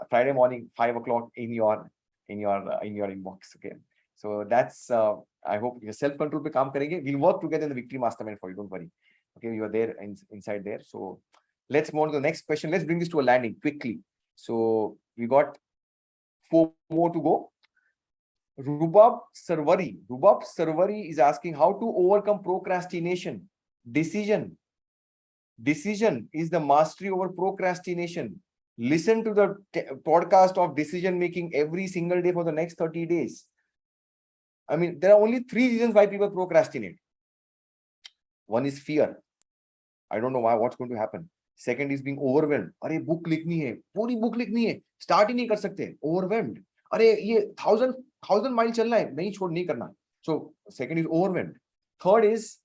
Speaker 1: Friday morning 5 o'clock in your inbox. Okay, so that's I hope your self control pe kaam karenge. We'll work together in the victory mastermind for you, don't worry. Okay, you are there inside there. So let's move on to the next question. Let's bring this to a landing quickly. So we got 4 more to go. Rubab Sarwari is asking how to overcome procrastination. Decision is the mastery over procrastination. Listen to the podcast of decision making every single day for the next 30 days. I mean, there are only 3 reasons why people procrastinate. One is fear. I don't know why, what's going to happen. Second is being overwhelmed. अरे book लिखनी है, पूरी book लिखनी है, start ही नहीं कर सकते, overwhelmed. अरे ये 1000 mile चलना है, नहीं करना. So second is overwhelmed. Third is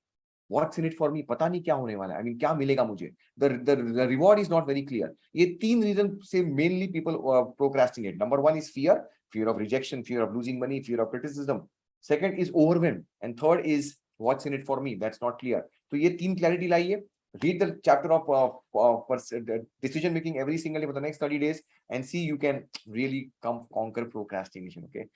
Speaker 1: what's in it for me, पता नहीं क्या होने वाला है. I mean, क्या मिलेगा मुझे? The reward is not very clear. ये 3 reasons से mainly people procrastinate. Number 1 is fear of rejection, fear of losing money, fear of criticism. Second is overwhelmed, and third is what's in it for me. That's not clear. So ये 3 clarity लाइए. Read the chapter of decision making every single day for the next 30 days and see you can really conquer procrastination. Okay,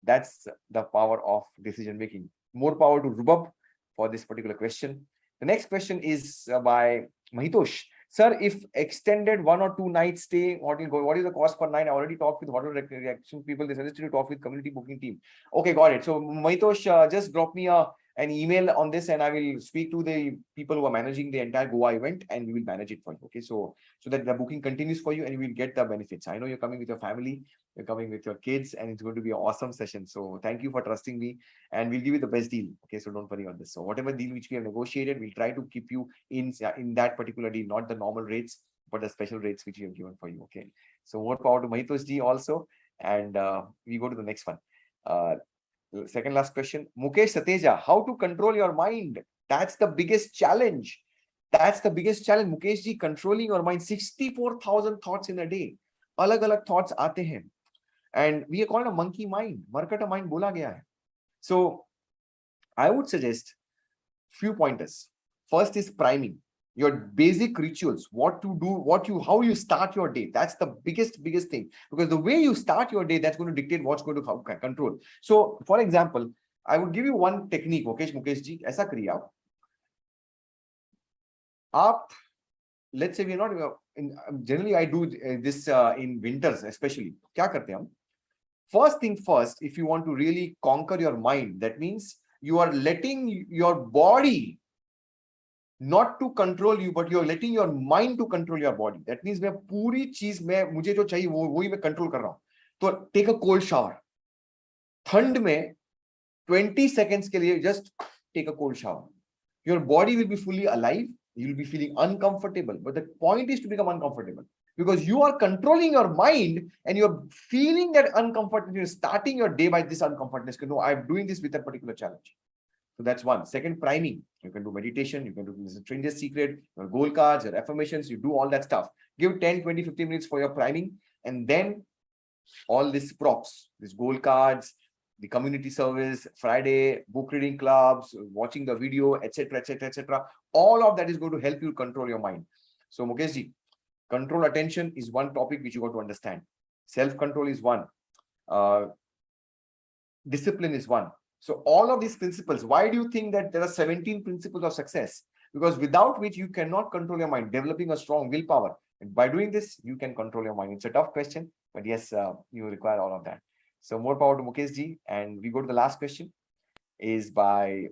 Speaker 1: that's the power of decision making. More power to Rubab for this particular question. The next question is by Mahitosh. Sir, if extended 1 or 2 nights stay, what is the cost per night? I already talked with hotel reaction people. They suggested to talk with community booking team. Okay, got it. So Mahitosh, just drop me an email on this and I will speak to the people who are managing the entire Goa event and we will manage it for you. Okay, so that the booking continues for you and you will get the benefits. I know you're coming with your family, you're coming with your kids, and it's going to be an awesome session. So thank you for trusting me and we'll give you the best deal. Okay, so don't worry on this. So whatever deal which we have negotiated, we'll try to keep you in that particular deal, not the normal rates, but the special rates which we have given for you. Okay, so more power to Mahitosh ji also. And we go to the next one. Second last question, Mukesh Sateja, how to control your mind? That's the biggest challenge. Mukesh ji, controlling your mind. 64,000 thoughts in a day. Alag thoughts aate hain. And we are called a monkey mind. Markata mind bola gaya hai. So I would suggest few pointers. First is priming. Your basic rituals, what to do, how you start your day. That's the biggest thing, because the way you start your day, that's going to dictate what's going to control. So for example, I would give you one technique. Okay, Mukesh ji, aisa kariye aap, let's say we're not generally I do this in winters especially. Kya karte hum? First thing first, if you want to really conquer your mind, that means you are letting your body not to control you, but you're letting your mind to control your body. That means मैं पूरी चीज में मुझे जो चाहिए वही मैं control कर रहा हूँ. तो take a cold shower. ठंड में 20 seconds के लिए just take a cold shower. Your body will be fully alive. You'll be feeling uncomfortable, but the point is to become uncomfortable, because you are controlling your mind and you're feeling that uncomfort. You're starting your day by this uncomfortness. No, I'm doing this with a particular challenge. So that's one. Second, priming. You can do meditation, you can do this Stranger's Secret, your goal cards, your affirmations, you do all that stuff. Give 10, 20, 15 minutes for your priming, and then all these props, these goal cards, the community service, Friday, book reading clubs, watching the video, etc., etc., etc. All of that is going to help you control your mind. So Mukesh ji, control attention is one topic which you got to understand. Self-control is one. Discipline is one. So all of these principles, why do you think that there are 17 principles of success? Because without which you cannot control your mind, developing a strong willpower. And by doing this, you can control your mind. It's a tough question, but yes, you require all of that. So more power to Mukesh ji. And we go to the last question, is by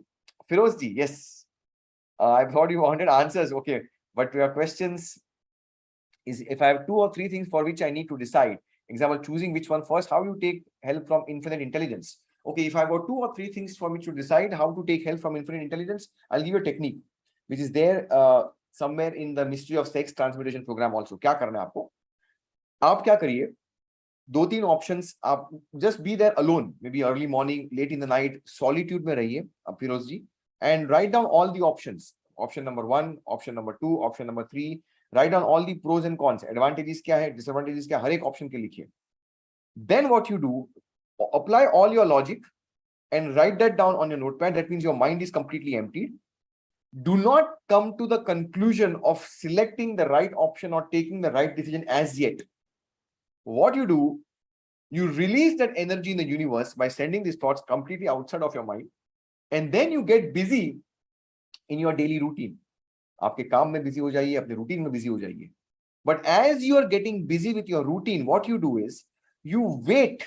Speaker 1: Firoz ji. Yes, I thought you wanted answers. Okay, but your questions is, if I have 2 or 3 things for which I need to decide, example, choosing which one first, how you take help from infinite intelligence. Okay, if I've got 2 or 3 things for me to decide how to take help from infinite intelligence, I'll give you a technique, which is there somewhere in the Mystery of Sex Transmutation program also. क्या करना है आपको? आप क्या करिए? 2-3 options. आप just be there alone, maybe early morning, late in the night, solitude में रहिए, Firoz ji, and write down all the options. Option number 1, option number 2, option number 3. Write down all the pros and cons. Advantages क्या है, disadvantages क्या, हर एक option के लिखिए. Then what you do, apply all your logic and write that down on your notepad. That means your mind is completely emptied. Do not come to the conclusion of selecting the right option or taking the right decision as yet. What you do, you release that energy in the universe by sending these thoughts completely outside of your mind, and then you get busy in your daily routine. आपके काम में busy हो जाइए, अपने routine में busy हो जाइए. But as you are getting busy with your routine, what you do is you wait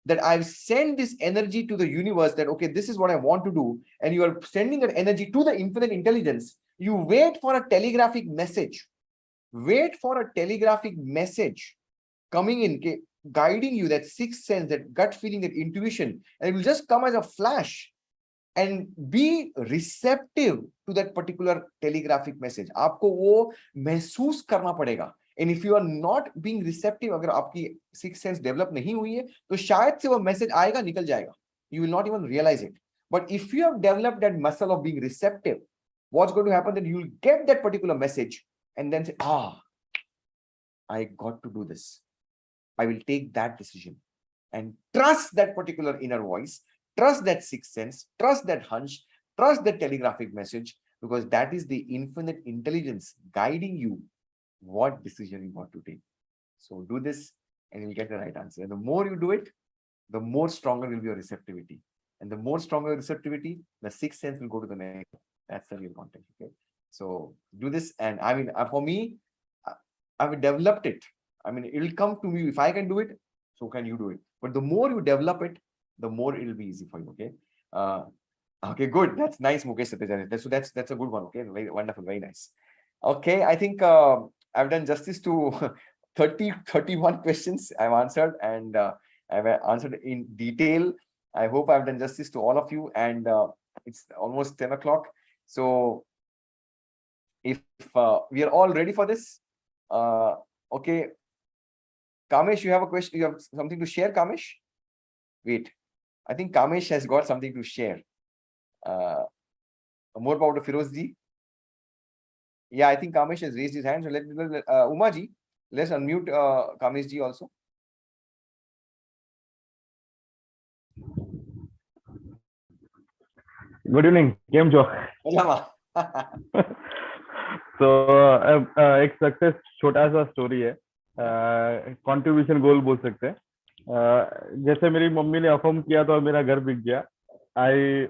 Speaker 1: that I've sent this energy to the universe that, okay, this is what I want to do. And you are sending that energy to the infinite intelligence. You wait for a telegraphic message. Wait for a telegraphic message coming in, guiding you, that sixth sense, that gut feeling, that intuition. And it will just come as a flash. And be receptive to that particular telegraphic message. आपको वो महसूस करना पड़ेगा. And if you are not being receptive, अगर आपकी sixth sense develop नहीं हुई है, तो शायद से वो message आएगा, निकल जाएगा. You will not even realize it. But if you have developed that muscle of being receptive, what's going to happen? Then you will get that particular message and then say, I got to do this. I will take that decision and trust that particular inner voice. Trust that sixth sense, trust that hunch, trust that telegraphic message, because that is the infinite intelligence guiding you what decision you want to take. So do this and you'll get the right answer. And the more you do it, the more stronger will be your receptivity. And the more stronger receptivity, the sixth sense will go to the next. That's the real content. Okay. So do this. And I mean, for me, I've developed it. I mean, it'll come to me. If I can do it, so can you do it. But the more you develop it, the more it'll be easy for you. Okay. Okay, good. That's nice, Mukesh Satyajit. So that's a good one. Okay, very wonderful, very nice. Okay, I think I've done justice to 31 questions I've answered, and I've answered in detail. I hope I've done justice to all of you, and it's almost 10 o'clock. So if we are all ready for this, okay. Kamesh, you have a question? You have something to share, Kamesh? Wait. I think Kamesh has got something to share. More about Firoz ji. Yeah, I think Kamesh has raised his hand. So let Uma ji, let's unmute Kamesh ji also.
Speaker 9: Good evening. Came jo. So एक success छोटा सा story है, contribution गोल बोल सकते हैं. जैसे मेरी mummy ने अफर्म किया तो मेरा घर बिक गया. I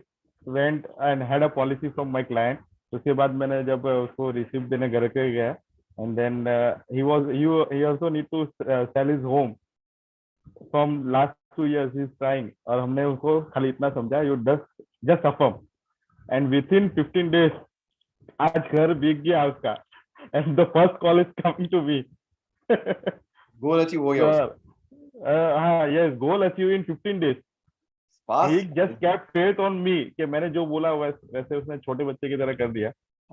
Speaker 9: went and had a policy from my client. उसके बाद मैंने जब उसको रिसीव देने घर के गया, and then he also need to sell his home from last 2 years. He is trying, और हमने उसको खाली इतना समझा, you just affirm, and within 15 days आज घर बिक गया उसका. And the first call is coming to me.
Speaker 1: Goal achieve हो गया.
Speaker 9: yes, goal achieved in 15 days. He just kept faith on me कि मैंने जो बोला वैसे उसने छोटे बच्चे की तरह कर दिया.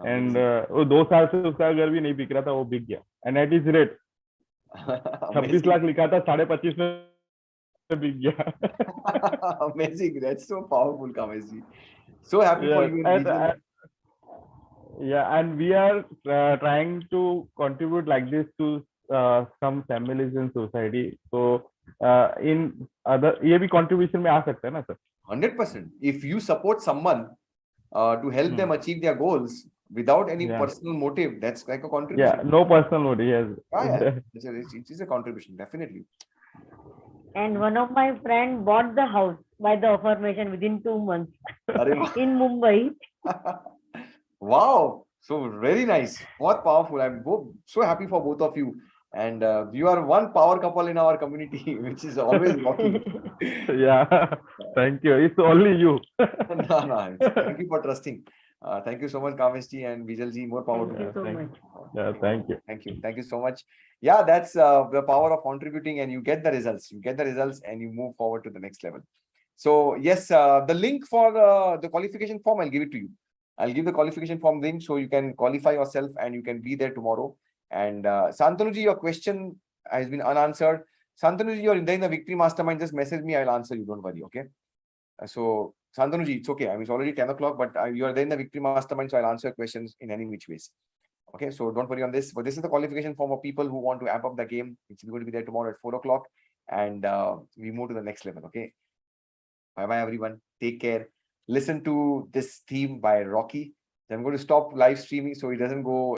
Speaker 9: एंड वो 2 साल से उसका घर भी नहीं बिक रहा था, वो बिक गया. And at is rate 26 lakh लिखा था, 25.5 में बिक गया.
Speaker 1: Amazing. That's so powerful, Kamesh ji. So happy for you.
Speaker 9: Yeah, and we are trying to contribute like this to some families in society. So in other, ये भी contribution में आ सकता है ना sir?
Speaker 1: 100%. If you support someone to help them achieve their goals without any personal motive, that's like a contribution.
Speaker 9: Yeah, no personal motive. Yes.
Speaker 1: It is a contribution, definitely.
Speaker 10: And one of my friend bought the house by the affirmation within 2 months in Mumbai.
Speaker 1: Wow, so very nice. What powerful. I'm so happy for both of you. And you are one power couple in our community, which is always rocking.
Speaker 9: Yeah, thank you. It's only you.
Speaker 1: No. Thank you for trusting. Thank you so much, Kamesh ji and Vijal ji. More power to you.
Speaker 10: Thank you so much.
Speaker 9: Yeah, thank you.
Speaker 1: Thank you so much. Yeah, that's the power of contributing, and you get the results. You get the results, and you move forward to the next level. So yes, the link for the qualification form, I'll give it to you. I'll give the qualification form link so you can qualify yourself and you can be there tomorrow. And Santanu ji, your question has been unanswered. Santanu ji, you're in the Victory Mastermind. Just message me, I'll answer you. Don't worry, okay? So Santanu ji, it's okay. I mean, it's already 10 o'clock, but you are there in the Victory Mastermind, so I'll answer questions in any which ways. Okay, so don't worry on this. But this is the qualification form of people who want to amp up the game. It's going to be there tomorrow at 4 o'clock, and we move to the next level. Okay. Bye bye, everyone. Take care. Listen to this theme by Rocky. I'm going to stop live streaming so he doesn't go